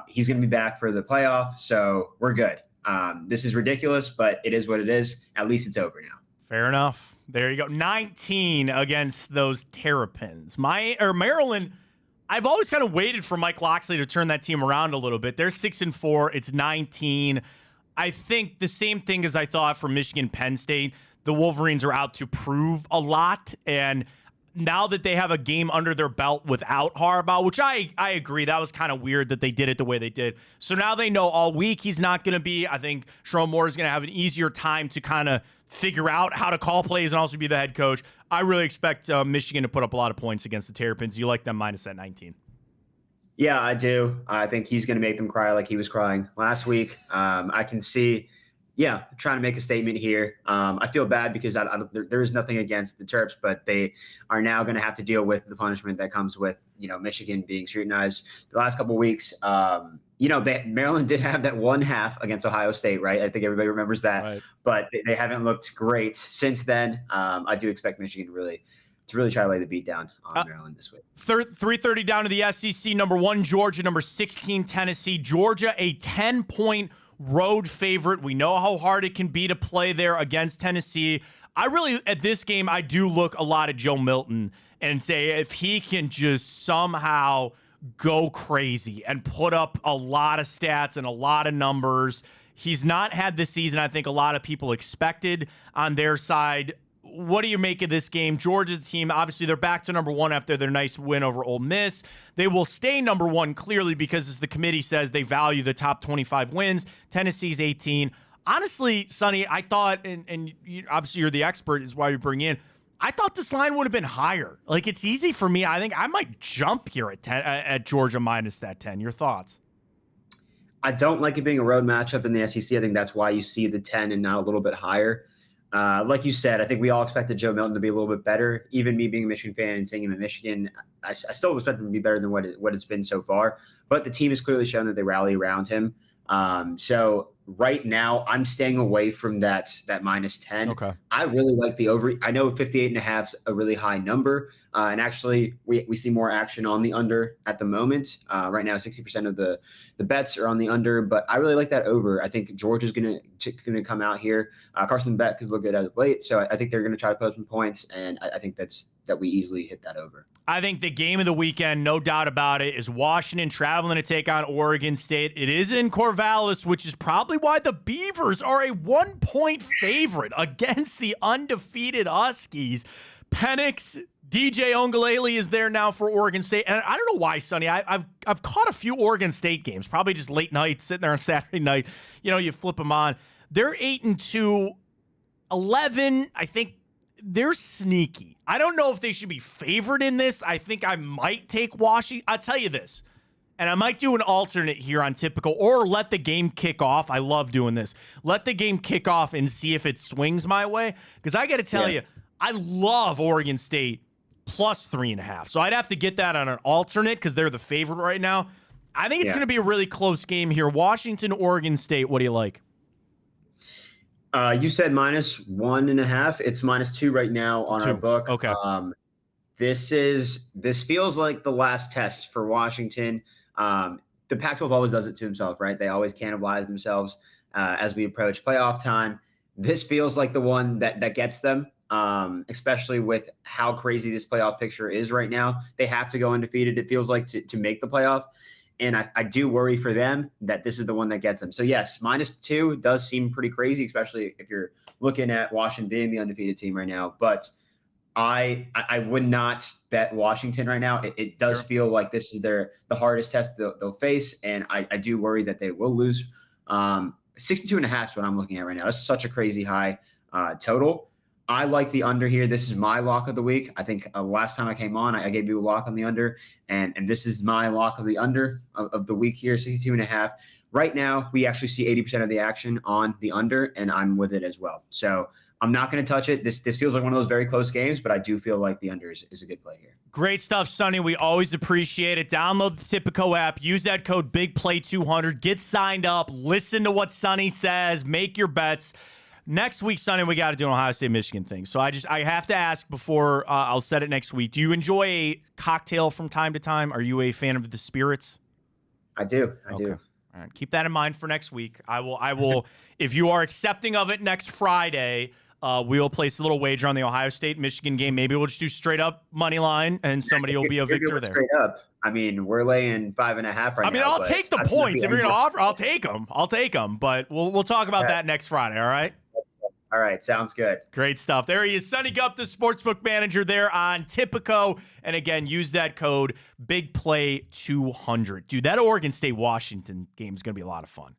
He's going to be back for the playoff, so we're good. This is ridiculous, but it is what it is. At least it's over now. Fair enough. There you go. 19 against those Terrapins. Maryland, I've always kind of waited for Mike Locksley to turn that team around a little bit. They're 6-4. It's 19. I think the same thing as I thought for Michigan Penn State. The Wolverines are out to prove a lot, and now that they have a game under their belt without Harbaugh, which I agree, that was kind of weird that they did it the way they did. So now they know all week he's not going to be. I think Sharon Moore is going to have an easier time to kind of figure out how to call plays and also be the head coach. I really expect Michigan to put up a lot of points against the Terrapins. You like them minus that 19? Yeah, I do. I think he's going to make them cry like he was crying last week. I can see, trying to make a statement here. I feel bad because there is nothing against the Terps, but they are now going to have to deal with the punishment that comes with, Michigan being scrutinized the last couple of weeks. Maryland did have that one half against Ohio State, right? I think everybody remembers that, right. But they haven't looked great since then. I do expect Michigan to really try to lay the beat down on Maryland this week. 3:30 down to the SEC. Number 1, Georgia. Number 16, Tennessee. Georgia, a 10-point road favorite. We know how hard it can be to play there against Tennessee. At this game, I do look a lot at Joe Milton and say if he can just somehow go crazy and put up a lot of stats and a lot of numbers. He's not had the season I think a lot of people expected on their side. What do you make of this game? Georgia's team, obviously, they're back to number 1 after their nice win over Ole Miss. They will stay number 1 clearly because, as the committee says, they value the top 25 wins. Tennessee's 18. Honestly, Sonny, I thought, and obviously you're the expert, is why you bring in. I thought this line would have been higher. Like, it's easy for me. I think I might jump here at Georgia minus that 10. Your thoughts? I don't like it being a road matchup in the SEC. I think that's why you see the 10 and not a little bit higher. Like you said, I think we all expected Joe Milton to be a little bit better. Even me being a Michigan fan and seeing him in Michigan, I still expect him to be better than what it's been so far. But the team has clearly shown that they rally around him. So right now, I'm staying away from that minus 10. Okay. I really like the over. I know 58.5 is a really high number. And actually, we see more action on the under at the moment. Right now, 60% of the bets are on the under, but I really like that over. I think Georgia's going to come out here. Carson Beck has looked good as of late, so I think they're going to try to put some points, and I think that we easily hit that over. I think the game of the weekend, no doubt about it, is Washington traveling to take on Oregon State. It is in Corvallis, which is probably why the Beavers are a 1-point favorite against the undefeated Huskies. Penix, DJ Ongalele is there now for Oregon State. And I don't know why, Sonny. I've caught a few Oregon State games, probably just late night, sitting there on Saturday night. You flip them on. They're 8-2, 11. I think they're sneaky. I don't know if they should be favored in this. I think I might take Washington. I'll tell you this, and I might do an alternate here on typical, or let the game kick off. I love doing this. Let the game kick off and see if it swings my way. Because I got to tell you, I love Oregon State plus 3.5. So I'd have to get that on an alternate because they're the favorite right now. I think it's going to be a really close game here. Washington, Oregon State. What do you like? You said minus 1.5. It's -2 right now on our book. Okay. This feels like the last test for Washington. The Pac-12 always does it to himself, right? They always cannibalize themselves as we approach playoff time. This feels like the one that gets them, especially with how crazy this playoff picture is right now. They have to go undefeated, it feels like, to make the playoff. And I do worry for them that this is the one that gets them. So, yes, -2 does seem pretty crazy, especially if you're looking at Washington being the undefeated team right now. But I would not bet Washington right now. It does feel like this is the hardest test they'll face, and I do worry that they will lose. 62.5 is what I'm looking at right now. That's such a crazy high total. I like the under here. This is my lock of the week. I think last time I came on, I gave you a lock on the under, and this is my lock of the under of the week here, 62.5. Right now, we actually see 80% of the action on the under, and I'm with it as well. So I'm not going to touch it. This feels like one of those very close games, but I do feel like the under is a good play here. Great stuff, Sonny. We always appreciate it. Download the Tipico app. Use that code BIGPLAY200. Get signed up. Listen to what Sonny says. Make your bets. Next week, Sonny, we got to do an Ohio State-Michigan thing. So I have to ask before I'll set it next week. Do you enjoy a cocktail from time to time? Are you a fan of the spirits? I do. I do. All right. Keep that in mind for next week. I will. If you are accepting of it next Friday, we will place a little wager on the Ohio State-Michigan game. Maybe we'll just do straight up money line, and somebody will be a victor there. Straight up. I mean, we're laying 5.5 right now. I mean, I'll take the points. If you're going to offer, I'll take them. I'll take them. But we'll talk about that next Friday, all right? All right, sounds good. Great stuff. There he is, Sonny Gupta, sportsbook manager there on Tipico. And again, use that code BIGPLAY200. Dude, that Oregon State-Washington game is going to be a lot of fun.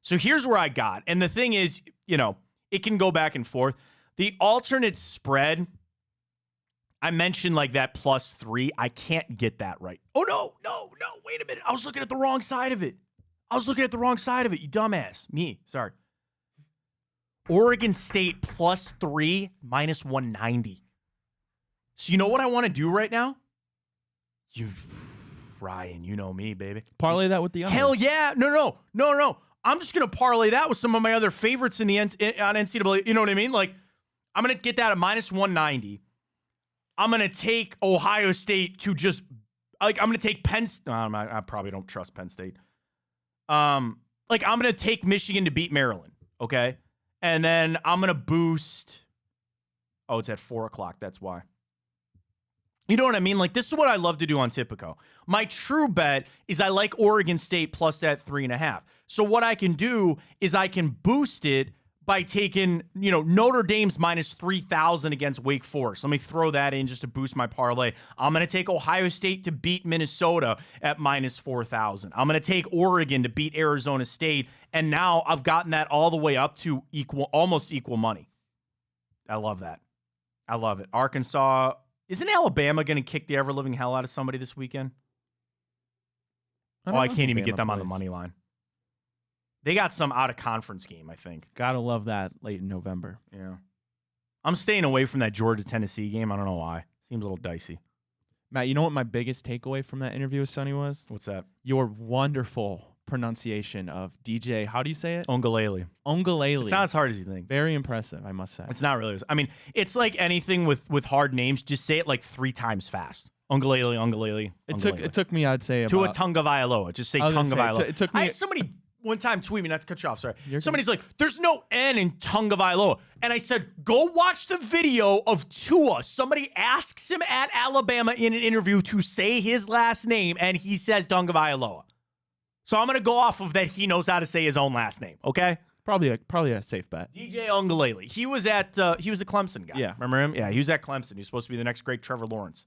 So here's where I got. And the thing is, it can go back and forth. The alternate spread, I mentioned like that +3. I can't get that right. Oh, no. Wait a minute. I was looking at the wrong side of it. You dumbass. Me. Sorry. Oregon State +3, -190. So you know what I want to do right now? Ryan, you know me, baby. Parlay that with the under. Hell yeah. No. I'm just going to parlay that with some of my other favorites on NCAA. You know what I mean? Like, I'm going to get that at -190. I'm going to take Ohio State to just, like, I'm going to take Penn State. No, I probably don't trust Penn State. I'm going to take Michigan to beat Maryland, okay? And then I'm going to boost. Oh, it's at 4 o'clock. That's why. You know what I mean? Like, this is what I love to do on Tipico. My true bet is I like Oregon State plus that 3.5. So what I can do is I can boost it by taking, Notre Dame's -3,000 against Wake Forest. Let me throw that in just to boost my parlay. I'm going to take Ohio State to beat Minnesota at -4,000. I'm going to take Oregon to beat Arizona State. And now I've gotten that all the way up to almost equal money. I love that. I love it. Arkansas. Isn't Alabama going to kick the ever-living hell out of somebody this weekend? I can't even get them on the money line. They got some out-of-conference game, I think. Gotta love that late in November. Yeah. I'm staying away from that Georgia-Tennessee game. I don't know why. Seems a little dicey. Matt, you know what my biggest takeaway from that interview with Sonny was? What's that? Your wonderful pronunciation of DJ. How do you say it? Ongalele. Ongalele. It's not as hard as you think. Very impressive, I must say. It's not really. I mean, it's like anything with hard names. Just say it like 3 times fast. Ongalele. It took me, I'd say, to a Tunga Vailoa. Just say Tunga Vailoa. It took me. I had somebody one time tweet me, not to cut you off, sorry. Somebody's like, there's no N in Tunga Vailoa. And I said, go watch the video of Tua. Somebody asks him at Alabama in an interview to say his last name, and he says Tunga Vailoa. So I'm going to go off of that he knows how to say his own last name, okay? Probably a safe bet. DJ Ongalele. He was the Clemson guy. Yeah. Remember him? Yeah, he was at Clemson. He's supposed to be the next great Trevor Lawrence.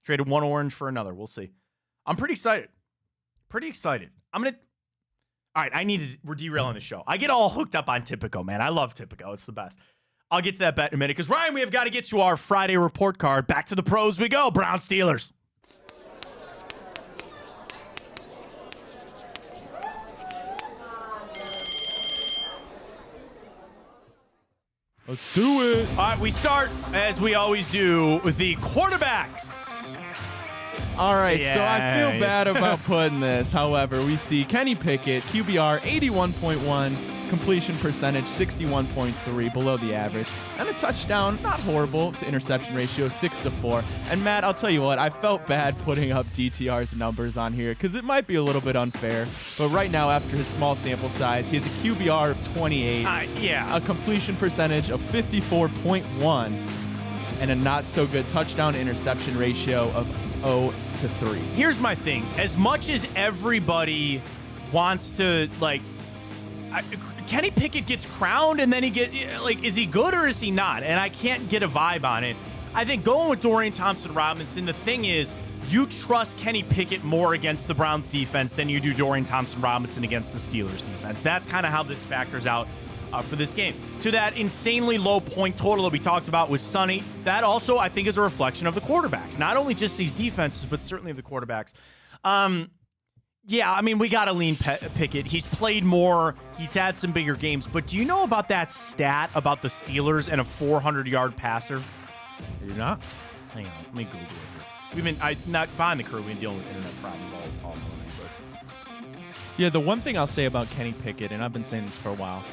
Traded one orange for another. We'll see. I'm pretty excited. All right, we're derailing the show. I get all hooked up on Tipico, man. I love Tipico. It's the best. I'll get to that bet in a minute because, Ryan, we have got to get to our Friday report card. Back to the pros we go. Brown Steelers. Let's do it. All right, we start, as we always do, with the quarterbacks. All right, so I feel bad about putting this. However, we see Kenny Pickett, QBR 81.1, completion percentage 61.3, below the average, and a touchdown, not horrible, to interception ratio 6-4. And Matt, I'll tell you what, I felt bad putting up DTR's numbers on here because it might be a little bit unfair. But right now, after his small sample size, he has a QBR of 28, a completion percentage of 54.1, and a not so good touchdown interception ratio of 0-3. Here's my thing. As much as everybody wants to, Kenny Pickett gets crowned and then is he good or is he not? And I can't get a vibe on it. I think going with Dorian Thompson-Robinson, the thing is, you trust Kenny Pickett more against the Browns defense than you do Dorian Thompson-Robinson against the Steelers defense. That's kind of how this factors out for this game. To that insanely low point total that we talked about with Sonny, that also, I think, is a reflection of the quarterbacks. Not only just these defenses, but certainly of the quarterbacks. Yeah, I mean, we got to lean Pickett. He's played more. He's had some bigger games. But do you know about that stat about the Steelers and a 400-yard passer? You're not? Hang on. Let me Google it here. We've been, not behind the curve, we've been dealing with internet problems all morning. But. Yeah, the one thing I'll say about Kenny Pickett, and I've been saying this for a while,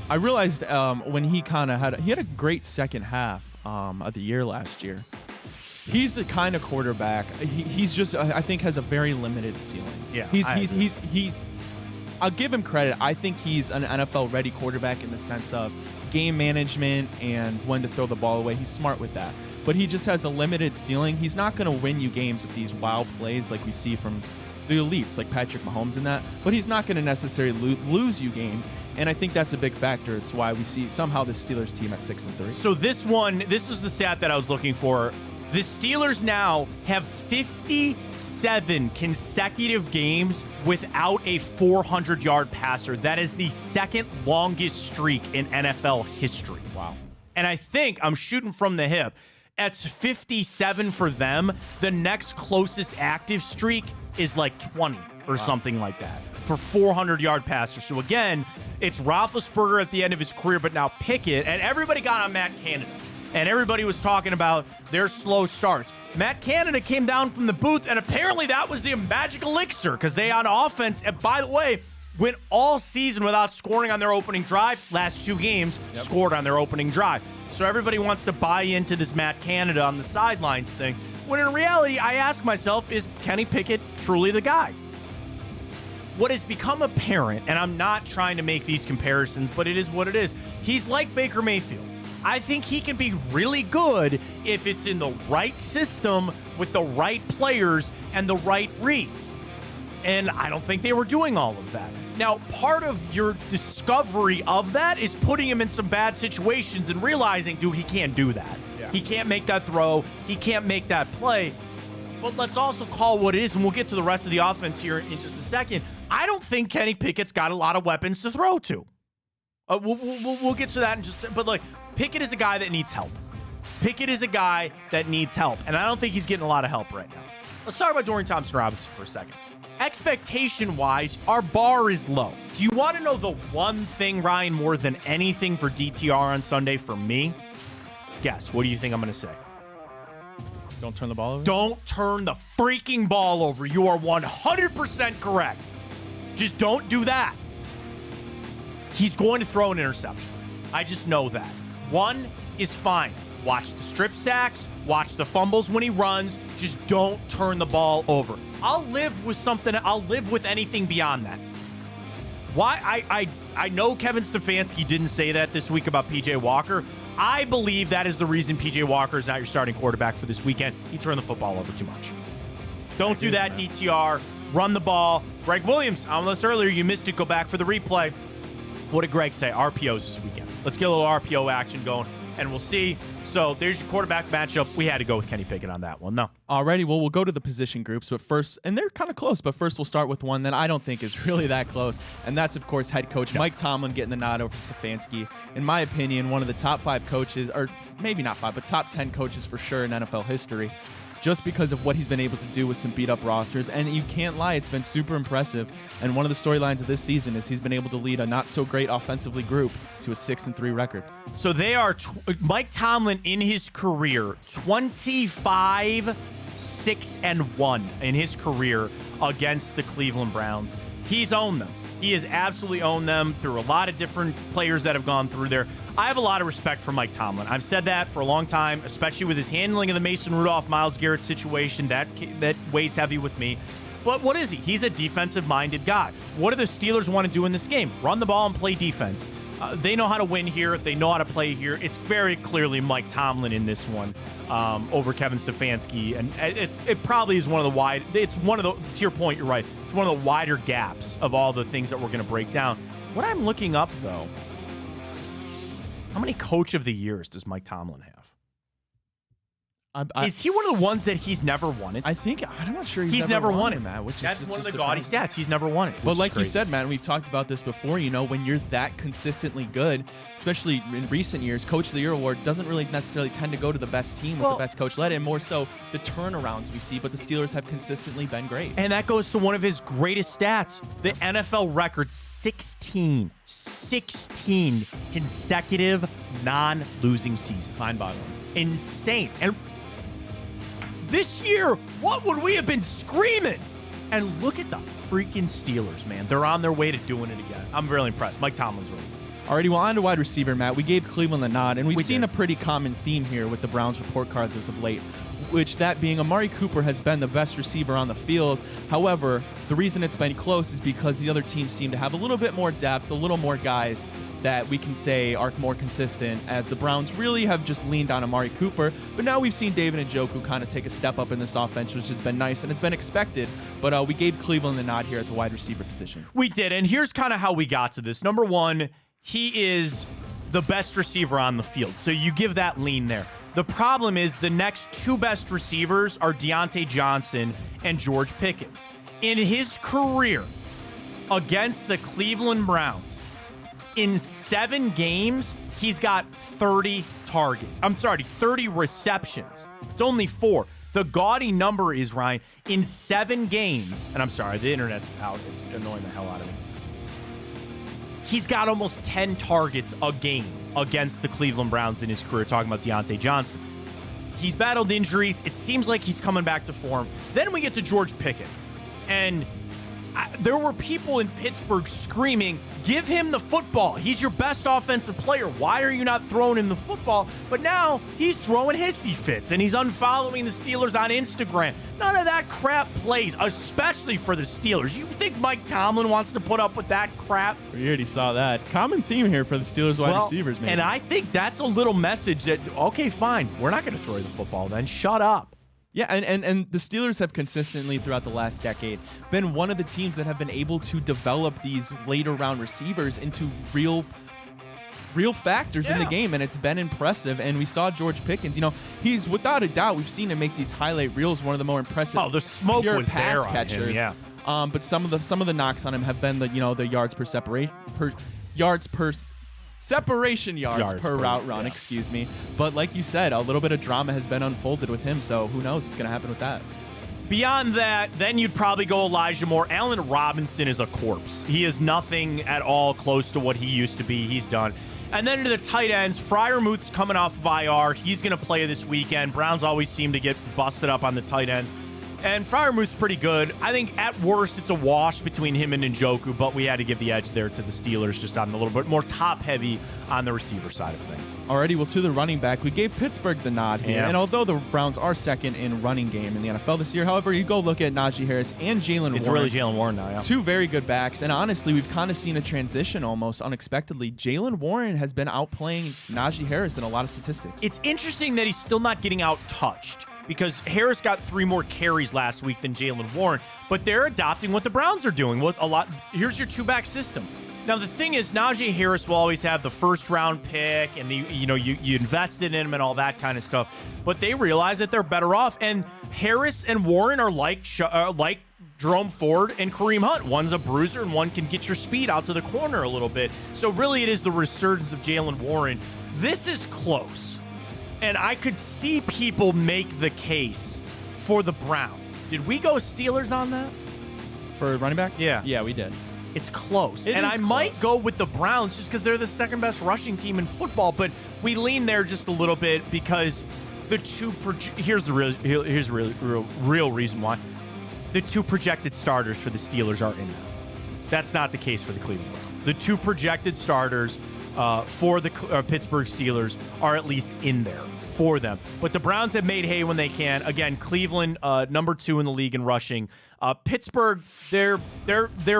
I realized when he kind of had a great second half of the year last year. He's the kind of quarterback. He's just, I think, has a very limited ceiling. Yeah, he's. I'll give him credit. I think he's an NFL-ready quarterback in the sense of game management and when to throw the ball away. He's smart with that. But he just has a limited ceiling. He's not going to win you games with these wild plays like we see from the elites, like Patrick Mahomes and that. But he's not going to necessarily lose you games. And I think that's a big factor. It's why we see somehow the Steelers team at 6-3. So this is the stat that I was looking for. The Steelers now have 57 consecutive games without a 400-yard passer. That is the second longest streak in NFL history. Wow. And I think, I'm shooting from the hip, that's 57 for them. The next closest active streak is like 20 or something like that for 400-yard passers. So again, it's Roethlisberger at the end of his career, but now Pickett, and everybody got on Matt Canada. And everybody was talking about their slow starts. Matt Canada came down from the booth, and apparently that was the magic elixir because they on offense, and by the way, went all season without scoring on their opening drive. Last 2 games, scored on their opening drive. So everybody wants to buy into this Matt Canada on the sidelines thing, when in reality, I ask myself, is Kenny Pickett truly the guy? What has become apparent, and I'm not trying to make these comparisons, but it is what it is. He's like Baker Mayfield. I think he can be really good if it's in the right system with the right players and the right reads. And I don't think they were doing all of that. Now, part of your discovery of that is putting him in some bad situations and realizing, dude, he can't do that. Yeah. He can't make that throw. He can't make that play. But let's also call what it is, and we'll get to the rest of the offense here in just a second. I don't think Kenny Pickett's got a lot of weapons to throw to. We'll get to that in just a second. But, like, Pickett is a guy that needs help. Pickett is a guy that needs help, and I don't think he's getting a lot of help right now. Let's talk about Dorian Thompson-Robinson for a second. Expectation-wise, our bar is low. Do you want to know the one thing, Ryan, more than anything for DTR on Sunday for me? Guess. What do you think I'm going to say? Don't turn the ball over? Don't turn the freaking ball over. You are 100% correct. Just don't do that. He's going to throw an interception. I just know that. One is fine. Watch the strip sacks. Watch the fumbles when he runs. Just don't turn the ball over. I'll live with something. I'll live with anything beyond that. Why? I know Kevin Stefanski didn't say that this week about P.J. Walker. I believe that is the reason P.J. Walker is not your starting quarterback for this weekend. He turned the football over too much. Don't do that, DTR. Run the ball. Greg Williams, on this earlier, you missed it. Go back for the replay. What did Greg say? RPOs this weekend. Let's get a little RPO action going, and we'll see. So there's your quarterback matchup. We had to go with Kenny Pickett on that one. No. Alrighty, well, we'll go to the position groups, but first, and they're kind of close, but first we'll start with one that I don't think is really that close, and that's, of course, head coach Mike Tomlin getting the nod over Stefanski. In my opinion, one of the top 5 coaches, or maybe not 5, but top 10 coaches for sure in NFL history, just because of what he's been able to do with some beat-up rosters. And you can't lie, it's been super impressive. And one of the storylines of this season is he's been able to lead a not-so-great offensively group to a 6-3 record. So they are, Mike Tomlin in his career, 25-6-1 in his career against the Cleveland Browns. He's owned them. He has absolutely owned them through a lot of different players that have gone through there. I have a lot of respect for Mike Tomlin. I've said that for a long time, especially with his handling of the Mason Rudolph, Myles Garrett situation. That weighs heavy with me. But what is he? He's a defensive-minded guy. What do the Steelers want to do in this game? Run the ball and play defense. They know how to win here. They know how to play here. It's very clearly Mike Tomlin in this one over Kevin Stefanski. And it probably is one of the wide – it's one of the – to your point, you're right. It's one of the wider gaps of all the things that we're going to break down. What I'm looking up, though, how many Coach of the Years does Mike Tomlin have? Is he one of the ones that he's never won it? I'm not sure he's never won it, Matt. That's one of the gaudy stats. He's never won it. But like you said, Matt, and we've talked about this before, when you're that consistently good, especially in recent years, Coach of the Year award doesn't really necessarily tend to go to the best team with the best coach led, and more so the turnarounds we see. But the Steelers have consistently been great. And that goes to one of his greatest stats, the NFL record 16 consecutive non-losing seasons. Mind-boggling. Insane. And this year, what would we have been screaming? And look at the freaking Steelers, man. They're on their way to doing it again. I'm really impressed. Mike Tomlin's really good. Alrighty, well, on to wide receiver, Matt. We gave Cleveland the nod, and we've seen a pretty common theme here with the Browns report cards as of late, which that being Amari Cooper has been the best receiver on the field. However, the reason it's been close is because the other teams seem to have a little bit more depth, a little more guys that we can say are more consistent, as the Browns really have just leaned on Amari Cooper. But now we've seen David Njoku kind of take a step up in this offense, which has been nice and it's been expected. But we gave Cleveland the nod here at the wide receiver position. We did, and here's kind of how we got to this. Number one, he is the best receiver on the field, so you give that lean there. The problem is the next two best receivers are Deontay Johnson and George Pickens. In his career against the Cleveland Browns, in 7 games, he's got 30 receptions. It's only 4. The gaudy number is, Ryan, in 7 games, and I'm sorry, the internet's out. It's annoying the hell out of me. He's got almost 10 targets a game against the Cleveland Browns in his career, talking about Deontay Johnson. He's battled injuries. It seems like he's coming back to form. Then we get to George Pickens, and there were people in Pittsburgh screaming, give him the football. He's your best offensive player. Why are you not throwing him the football? But now he's throwing hissy fits, and he's unfollowing the Steelers on Instagram. None of that crap plays, especially for the Steelers. You think Mike Tomlin wants to put up with that crap? We already saw that. Common theme here for the Steelers wide receivers, man. And I think that's a little message that, okay, fine, we're not going to throw you the football then. Shut up. Yeah, and the Steelers have consistently throughout the last decade been one of the teams that have been able to develop these later round receivers into real factors in the game, and it's been impressive. And we saw George Pickens, he's without a doubt, we've seen him make these highlight reels one of the more impressive the smoke pure was pass there on catchers. him, yeah. But some of the knocks on him have been the yards per separation yards per route run, excuse me. But like you said, a little bit of drama has been unfolded with him, so who knows what's going to happen with that. Beyond that, then you'd probably go Elijah Moore. Allen Robinson is a corpse. He is nothing at all close to what he used to be. He's done. And then into the tight ends, Freiermuth's coming off of IR. He's going to play this weekend. Browns always seem to get busted up on the tight end. And Freiermuth's pretty good. I think at worst it's a wash between him and Njoku, but we had to give the edge there to the Steelers, just on a little bit more top-heavy on the receiver side of things. Alrighty, well, to the running back, we gave Pittsburgh the nod here. Yeah. And although the Browns are second in running game in the NFL this year, however, you go look at Najee Harris and Jalen Warren. It's really Jalen Warren now, yeah. Two very good backs. And honestly, we've kind of seen a transition almost unexpectedly. Jalen Warren has been outplaying Najee Harris in a lot of statistics. It's interesting that he's still not getting out-touched, because Harris got 3 more carries last week than Jalen Warren, but they're adopting what the Browns are doing. Here's your 2-back system. Now, the thing is, Najee Harris will always have the first-round pick, and you invested in him and all that kind of stuff, but they realize that they're better off, and Harris and Warren are like Jerome Ford and Kareem Hunt. One's a bruiser, and one can get your speed out to the corner a little bit. So really, it is the resurgence of Jalen Warren. This is close. And I could see people make the case for the Browns. Did we go Steelers on that? For running back? Yeah. Yeah, we did. It's close. I might go with the Browns just because they're the second best rushing team in football, but we lean there just a little bit because the two here's the real reason why. The 2 projected starters for the Steelers are in there. That's not the case for the Cleveland Browns. The 2 projected starters for the Pittsburgh Steelers are at least in there for them. But the Browns have made hay when they can. Again, Cleveland, number 2 in the league in rushing. Pittsburgh, they're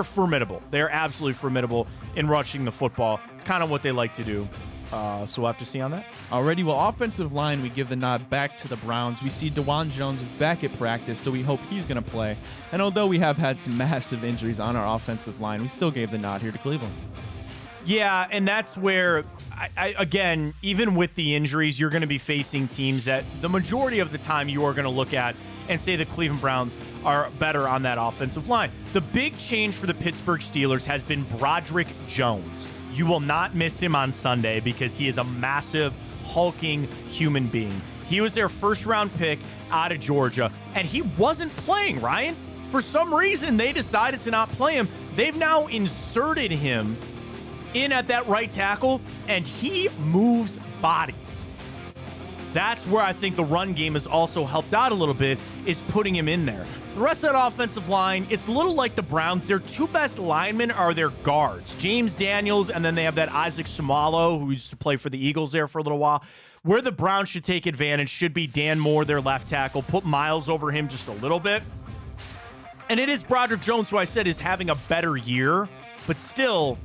formidable. They're absolutely formidable in rushing the football. It's kind of what they like to do. So we'll have to see on that. Alrighty, well, offensive line, we give the nod back to the Browns. We see DeJuan Jones is back at practice, so we hope he's going to play. And although we have had some massive injuries on our offensive line, we still gave the nod here to Cleveland. Yeah, and that's where, again, even with the injuries, you're going to be facing teams that the majority of the time you are going to look at and say the Cleveland Browns are better on that offensive line. The big change for the Pittsburgh Steelers has been Broderick Jones. You will not miss him on Sunday because he is a massive, hulking human being. He was their first-round pick out of Georgia, and he wasn't playing, Ryan. For some reason, they decided to not play him. They've now inserted him in at that right tackle, and he moves bodies. That's where I think the run game has also helped out a little bit, is putting him in there. The rest of that offensive line, it's a little like the Browns. Their two best linemen are their guards, James Daniels, and then they have that Isaac Seumalo, who used to play for the Eagles there for a little while. Where the Browns should take advantage should be Dan Moore, their left tackle, put Miles over him just a little bit. And it is Broderick Jones, who I said is having a better year, but still,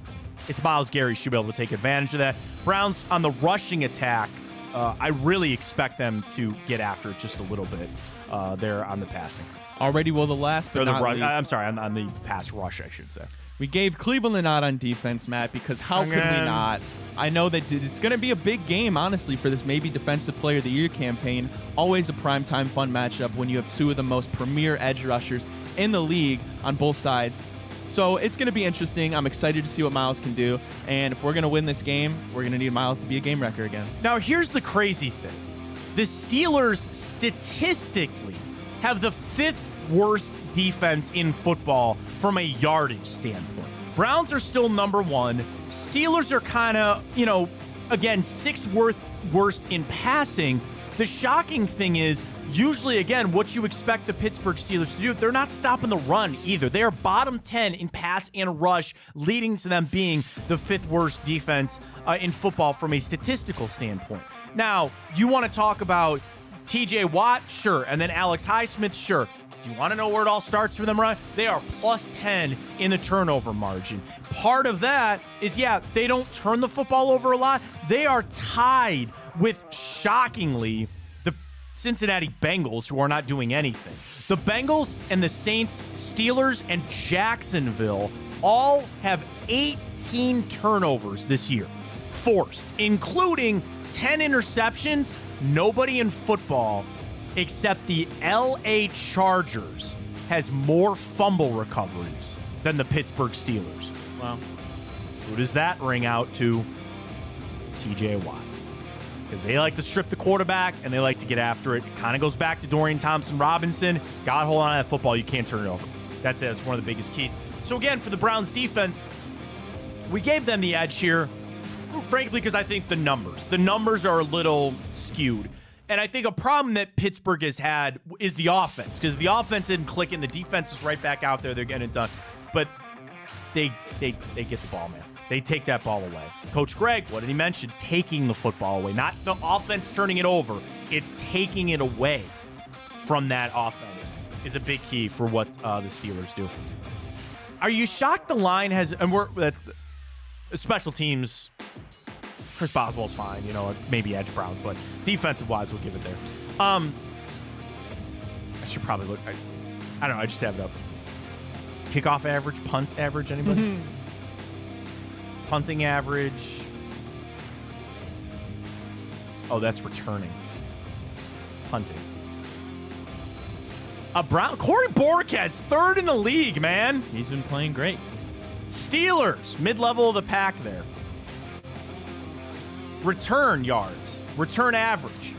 it's Myles Garrett should be able to take advantage of that. Browns on the rushing attack, I really expect them to get after it just a little bit there on the passing. Already, well, the last but not least. I'm sorry, on the pass rush, I should say. We gave Cleveland the nod on defense, Matt, because how could we not? I know that it's going to be a big game, honestly, for this maybe Defensive Player of the Year campaign. Always a primetime fun matchup when you have two of the most premier edge rushers in the league on both sides. So it's going to be interesting. I'm excited to see what Myles can do. And if we're going to win this game, we're going to need Myles to be a game wrecker again. Now, here's the crazy thing. The Steelers statistically have the 5th worst defense in football from a yardage standpoint. Browns are still number 1. Steelers are kind of, again, 6th worst in passing. The shocking thing is, usually, again, what you expect the Pittsburgh Steelers to do, they're not stopping the run either. They are bottom 10 in pass and rush, leading to them being the 5th worst defense in football from a statistical standpoint. Now, you want to talk about TJ Watt? Sure. And then Alex Highsmith? Sure. Do you want to know where it all starts for them, Ryan? They are plus 10 in the turnover margin. Part of that is, they don't turn the football over a lot. They are tied with, shockingly, the Cincinnati Bengals, who are not doing anything. The Bengals and the Saints, Steelers, and Jacksonville all have 18 turnovers this year, forced, including 10 interceptions. Nobody in football except the LA Chargers has more fumble recoveries than the Pittsburgh Steelers. Wow. Who does that ring out to? TJ Watt. Because they like to strip the quarterback and they like to get after it. It kind of goes back to Dorian Thompson-Robinson. Got to hold on to that football. You can't turn it over. That's it. It's one of the biggest keys. So again, for the Browns defense, we gave them the edge here, frankly, because I think the numbers are a little skewed. And I think a problem that Pittsburgh has had is the offense, because the offense isn't clicking. The defense is right back out there. They're getting it done. But they get the ball, man. They take that ball away. Coach Greg, what did he mention? Taking the football away. Not the offense turning it over. It's taking it away from that offense is a big key for what the Steelers do. Are you shocked the line has, and special teams, Chris Boswell's fine, maybe Edge Browns, but defensive-wise, we'll give it there. I should probably look. I don't know. I just have it up. Kickoff average, punt average, anybody? Punting average. Oh, that's returning. Punting. Corey Borkes, 3rd in the league, man. He's been playing great. Steelers, mid-level of the pack there. Return yards, return average.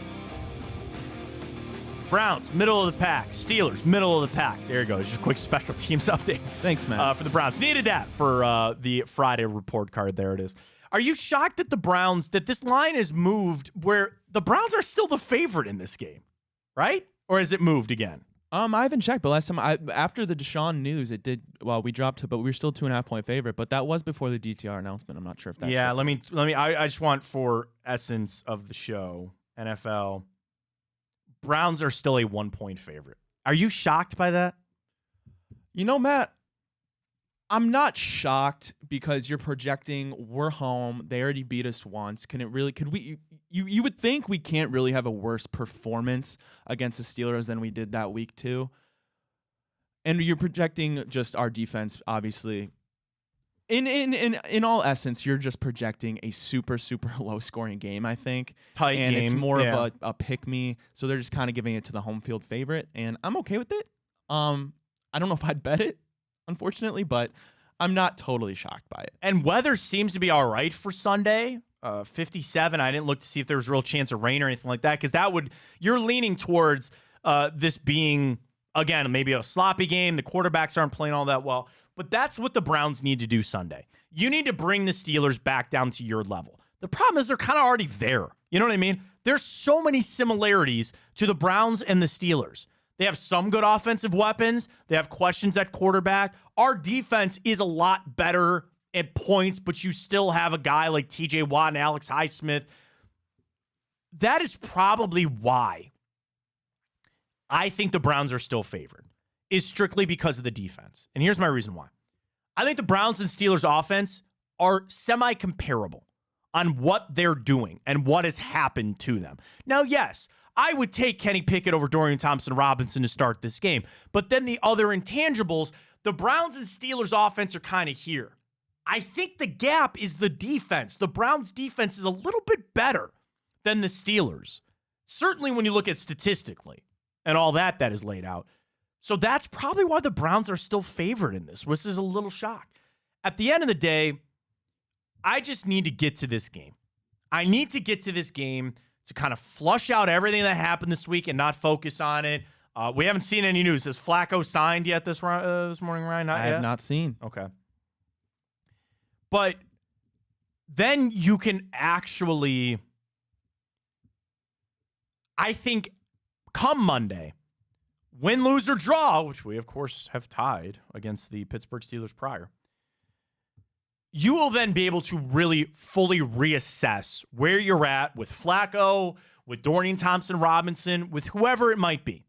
Browns, middle of the pack. Steelers, middle of the pack. There you go. Just a quick special teams update. Thanks, man. For the Browns. Needed that for the Friday report card. There it is. Are you shocked that that this line has moved where the Browns are still the favorite in this game, right? Or has it moved again? I haven't checked, but last time after the Deshaun news, it did. Well, we dropped it, but we were still 2.5-point favorite. But that was before the DTR announcement. I'm not sure if that's. Yeah, let me. I just want for essence of the show, NFL. Browns are still a 1-point favorite. Are you shocked by that? Matt, I'm not shocked because you're projecting we're home. They already beat us once. Could we? You would think we can't really have a worse performance against the Steelers than we did that week 2. And you're projecting just our defense, obviously. In all essence, you're just projecting a super low scoring game, I think. Tight and game. It's more of a pick me. So they're just kind of giving it to the home field favorite, and I'm okay with it. I don't know if I'd bet it, unfortunately, but I'm not totally shocked by it. And weather seems to be all right for Sunday. 57. I didn't look to see if there was a real chance of rain or anything like that, because you're leaning towards this being, again, maybe a sloppy game. The quarterbacks aren't playing all that well. But that's what the Browns need to do Sunday. You need to bring the Steelers back down to your level. The problem is they're kind of already there. You know what I mean? There's so many similarities to the Browns and the Steelers. They have some good offensive weapons. They have questions at quarterback. Our defense is a lot better at points, but you still have a guy like TJ Watt and Alex Highsmith. That is probably why I think the Browns are still favored, is strictly because of the defense. And here's my reason why. I think the Browns and Steelers offense are semi-comparable on what they're doing and what has happened to them. Now, yes, I would take Kenny Pickett over Dorian Thompson-Robinson to start this game. But then the other intangibles, the Browns and Steelers offense are kind of here. I think the gap is the defense. The Browns defense is a little bit better than the Steelers. Certainly when you look at statistically and all that is laid out. So that's probably why the Browns are still favored in this, which is a little shock. At the end of the day, I just need to get to this game. I need to get to this game to kind of flush out everything that happened this week and not focus on it. We haven't seen any news. Has Flacco signed yet this morning, Ryan? I have not seen. Okay. But then you can actually, I think, come Monday, win, lose, or draw, which we, of course, have tied against the Pittsburgh Steelers prior, you will then be able to really fully reassess where you're at with Flacco, with Dorian Thompson-Robinson, with whoever it might be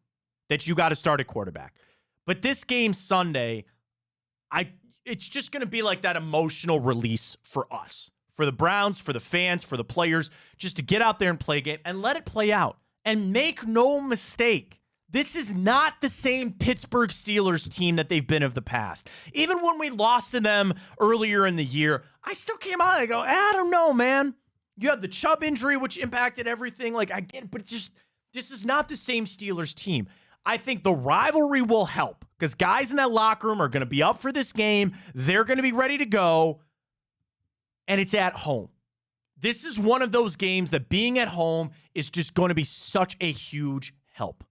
that you got to start at quarterback. But this game Sunday, it's just going to be like that emotional release for us, for the Browns, for the fans, for the players, just to get out there and play a game and let it play out. And make no mistake, this is not the same Pittsburgh Steelers team that they've been of the past. Even when we lost to them earlier in the year, I still came out and I go, I don't know, man. You have the Chubb injury, which impacted everything. Like, I get it, but this is not the same Steelers team. I think the rivalry will help because guys in that locker room are going to be up for this game. They're going to be ready to go, and it's at home. This is one of those games that being at home is just going to be such a huge help.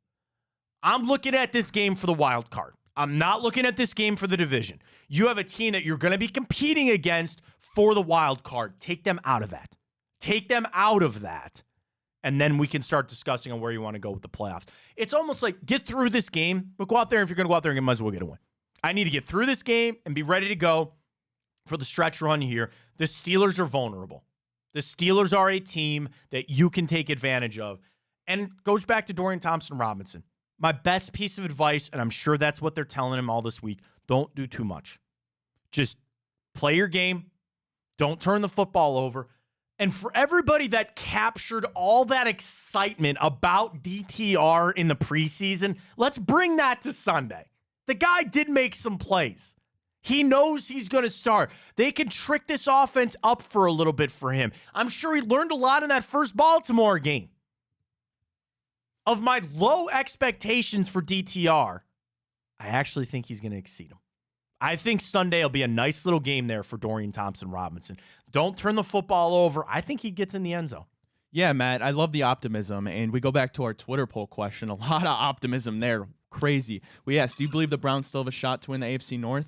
I'm looking at this game for the wild card. I'm not looking at this game for the division. You have a team that you're going to be competing against for the wild card. Take them out of that. Take them out of that. And then we can start discussing on where you want to go with the playoffs. It's almost like get through this game, but go out there. If you're going to go out there, you might as well get a win. I need to get through this game and be ready to go for the stretch run here. The Steelers are vulnerable. The Steelers are a team that you can take advantage of. And goes back to Dorian Thompson-Robinson. My best piece of advice, and I'm sure that's what they're telling him all this week, don't do too much. Just play your game. Don't turn the football over. And for everybody that captured all that excitement about DTR in the preseason, let's bring that to Sunday. The guy did make some plays. He knows he's going to start. They can trick this offense up for a little bit for him. I'm sure he learned a lot in that first Baltimore game. Of my low expectations for DTR, I actually think he's going to exceed them. I think Sunday will be a nice little game there for Dorian Thompson-Robinson. Don't turn the football over. I think he gets in the end zone. Yeah, Matt, I love the optimism. And we go back to our Twitter poll question. A lot of optimism there. Crazy. We asked, do you believe the Browns still have a shot to win the AFC North?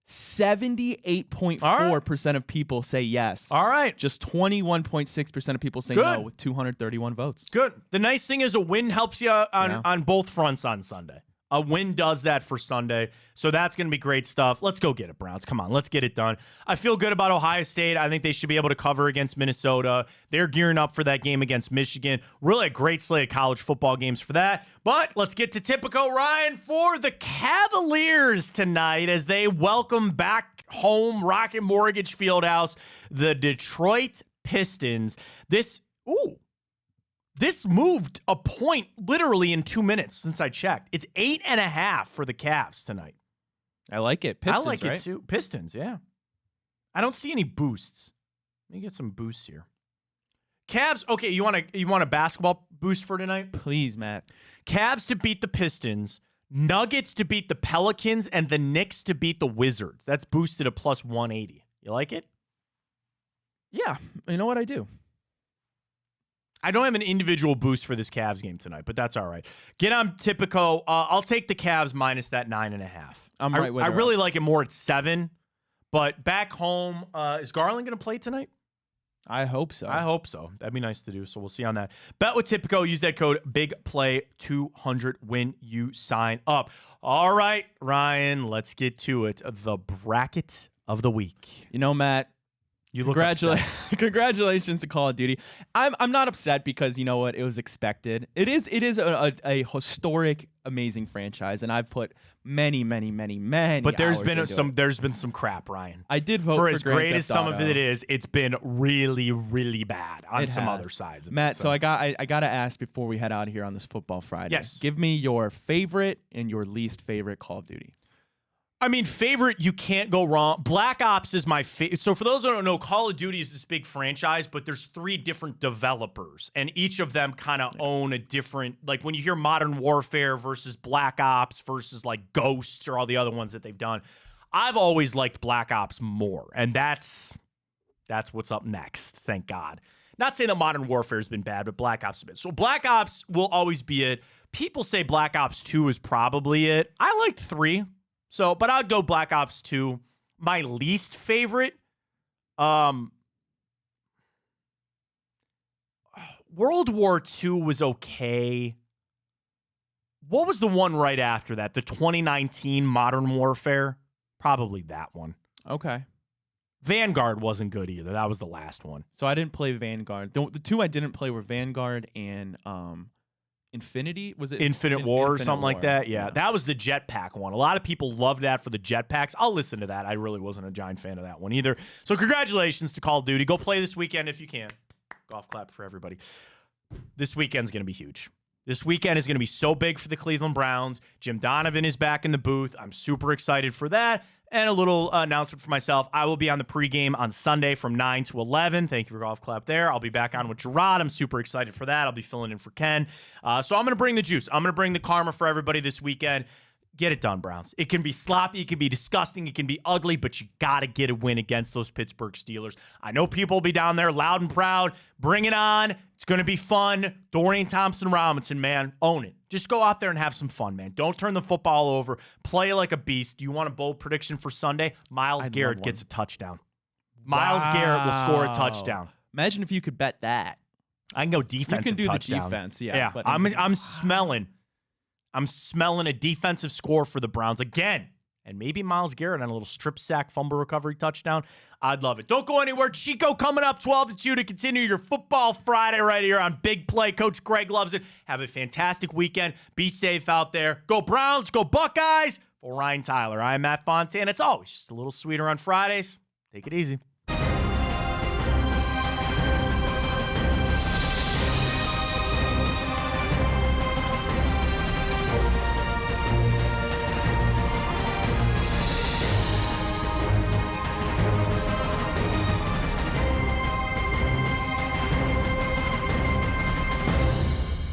78.4% of people say yes. All right. Just 21.6% of people say no with 231 votes. Good. The nice thing is a win helps you on both fronts on Sunday. A win does that for Sunday. So that's going to be great stuff. Let's go get it, Browns. Come on, let's get it done. I feel good about Ohio State. I think they should be able to cover against Minnesota. They're gearing up for that game against Michigan. Really a great slate of college football games for that. But let's get to Typico Ryan for the Cavaliers tonight as they welcome back home Rocket Mortgage Fieldhouse, the Detroit Pistons. This moved a point literally in 2 minutes since I checked. It's 8.5 for the Cavs tonight. I like it. Pistons, I like right? it too. Pistons, yeah. I don't see any boosts. Let me get some boosts here. Cavs, okay, you want a basketball boost for tonight? Please, Matt. Cavs to beat the Pistons, Nuggets to beat the Pelicans, and the Knicks to beat the Wizards. That's boosted at plus 180. You like it? Yeah, you know what I do. I don't have an individual boost for this Cavs game tonight, but that's all right. Get on Tipico. I'll take the Cavs minus that 9.5. I'm right with I her. really like it more at 7, but back home, is Garland going to play tonight? I hope so. I hope so. That'd be nice to do. So we'll see on that. Bet with Tipico. Use that code BIGPLAY200 when you sign up. All right, Ryan, let's get to it. The bracket of the week. You know, Matt, you look upset. Congratulations to Call of Duty. I'm not upset because you know what? It was expected. It is a historic, amazing franchise, and I've put many. But there's been some crap, Ryan. I did vote for as Grand great as Theft some of Auto. it is. It's been really bad on It some has. other sides. Matt, so I got to ask before we head out of here on this Football Friday. Yes. Give me your favorite and your least favorite Call of Duty. I mean, favorite, you can't go wrong. Black Ops is my favorite. So for those who don't know, Call of Duty is this big franchise, but there's 3 different developers, and each of them kind of own a different, like when you hear Modern Warfare versus Black Ops versus like Ghosts or all the other ones that they've done, I've always liked Black Ops more, and that's what's up next, thank God. Not saying that Modern Warfare has been bad, but Black Ops has been. So Black Ops will always be it. People say Black Ops 2 is probably it. I liked 3. So, but I'd go Black Ops 2. My least favorite, World War II was okay. What was the one right after that? The 2019 Modern Warfare? Probably that one. Okay. Vanguard wasn't good either. That was the last one. So I didn't play Vanguard. The 2 I didn't play were Vanguard and Infinity. Was it Infinite War or something like that? Yeah, Yeah. that was the jetpack one. A lot of people loved that for the jetpacks. I'll listen to that. I really wasn't a giant fan of that one either. So congratulations to Call of Duty. Go play this weekend if you can. Golf clap for everybody. This weekend's going to be huge. This weekend is going to be so big for the Cleveland Browns. Jim Donovan is back in the booth. I'm super excited for that. And a little announcement for myself. I will be on the pregame on Sunday from 9 to 11. Thank you for golf clap there. I'll be back on with Gerard. I'm super excited for that. I'll be filling in for Ken. So I'm going to bring the juice. I'm going to bring the karma for everybody this weekend. Get it done, Browns. It can be sloppy. It can be disgusting. It can be ugly, but you got to get a win against those Pittsburgh Steelers. I know people will be down there loud and proud. Bring it on. It's going to be fun. Dorian Thompson-Robinson, man, own it. Just go out there and have some fun, man. Don't turn the football over. Play like a beast. Do you want a bold prediction for Sunday? Miles Garrett gets a touchdown. Miles Garrett will score a touchdown. Imagine if you could bet that. I can go defensive touchdown. You can do the defense, yeah. Yeah, But I'm smelling a defensive score for the Browns again. And maybe Myles Garrett on a little strip sack fumble recovery touchdown. I'd love it. Don't go anywhere. Chico coming up 12-2 to continue your Football Friday right here on Big Play. Coach Greg loves it. Have a fantastic weekend. Be safe out there. Go Browns. Go Buckeyes. For Ryan Tyler, I'm Matt Fontana. It's always just a little sweeter on Fridays. Take it easy.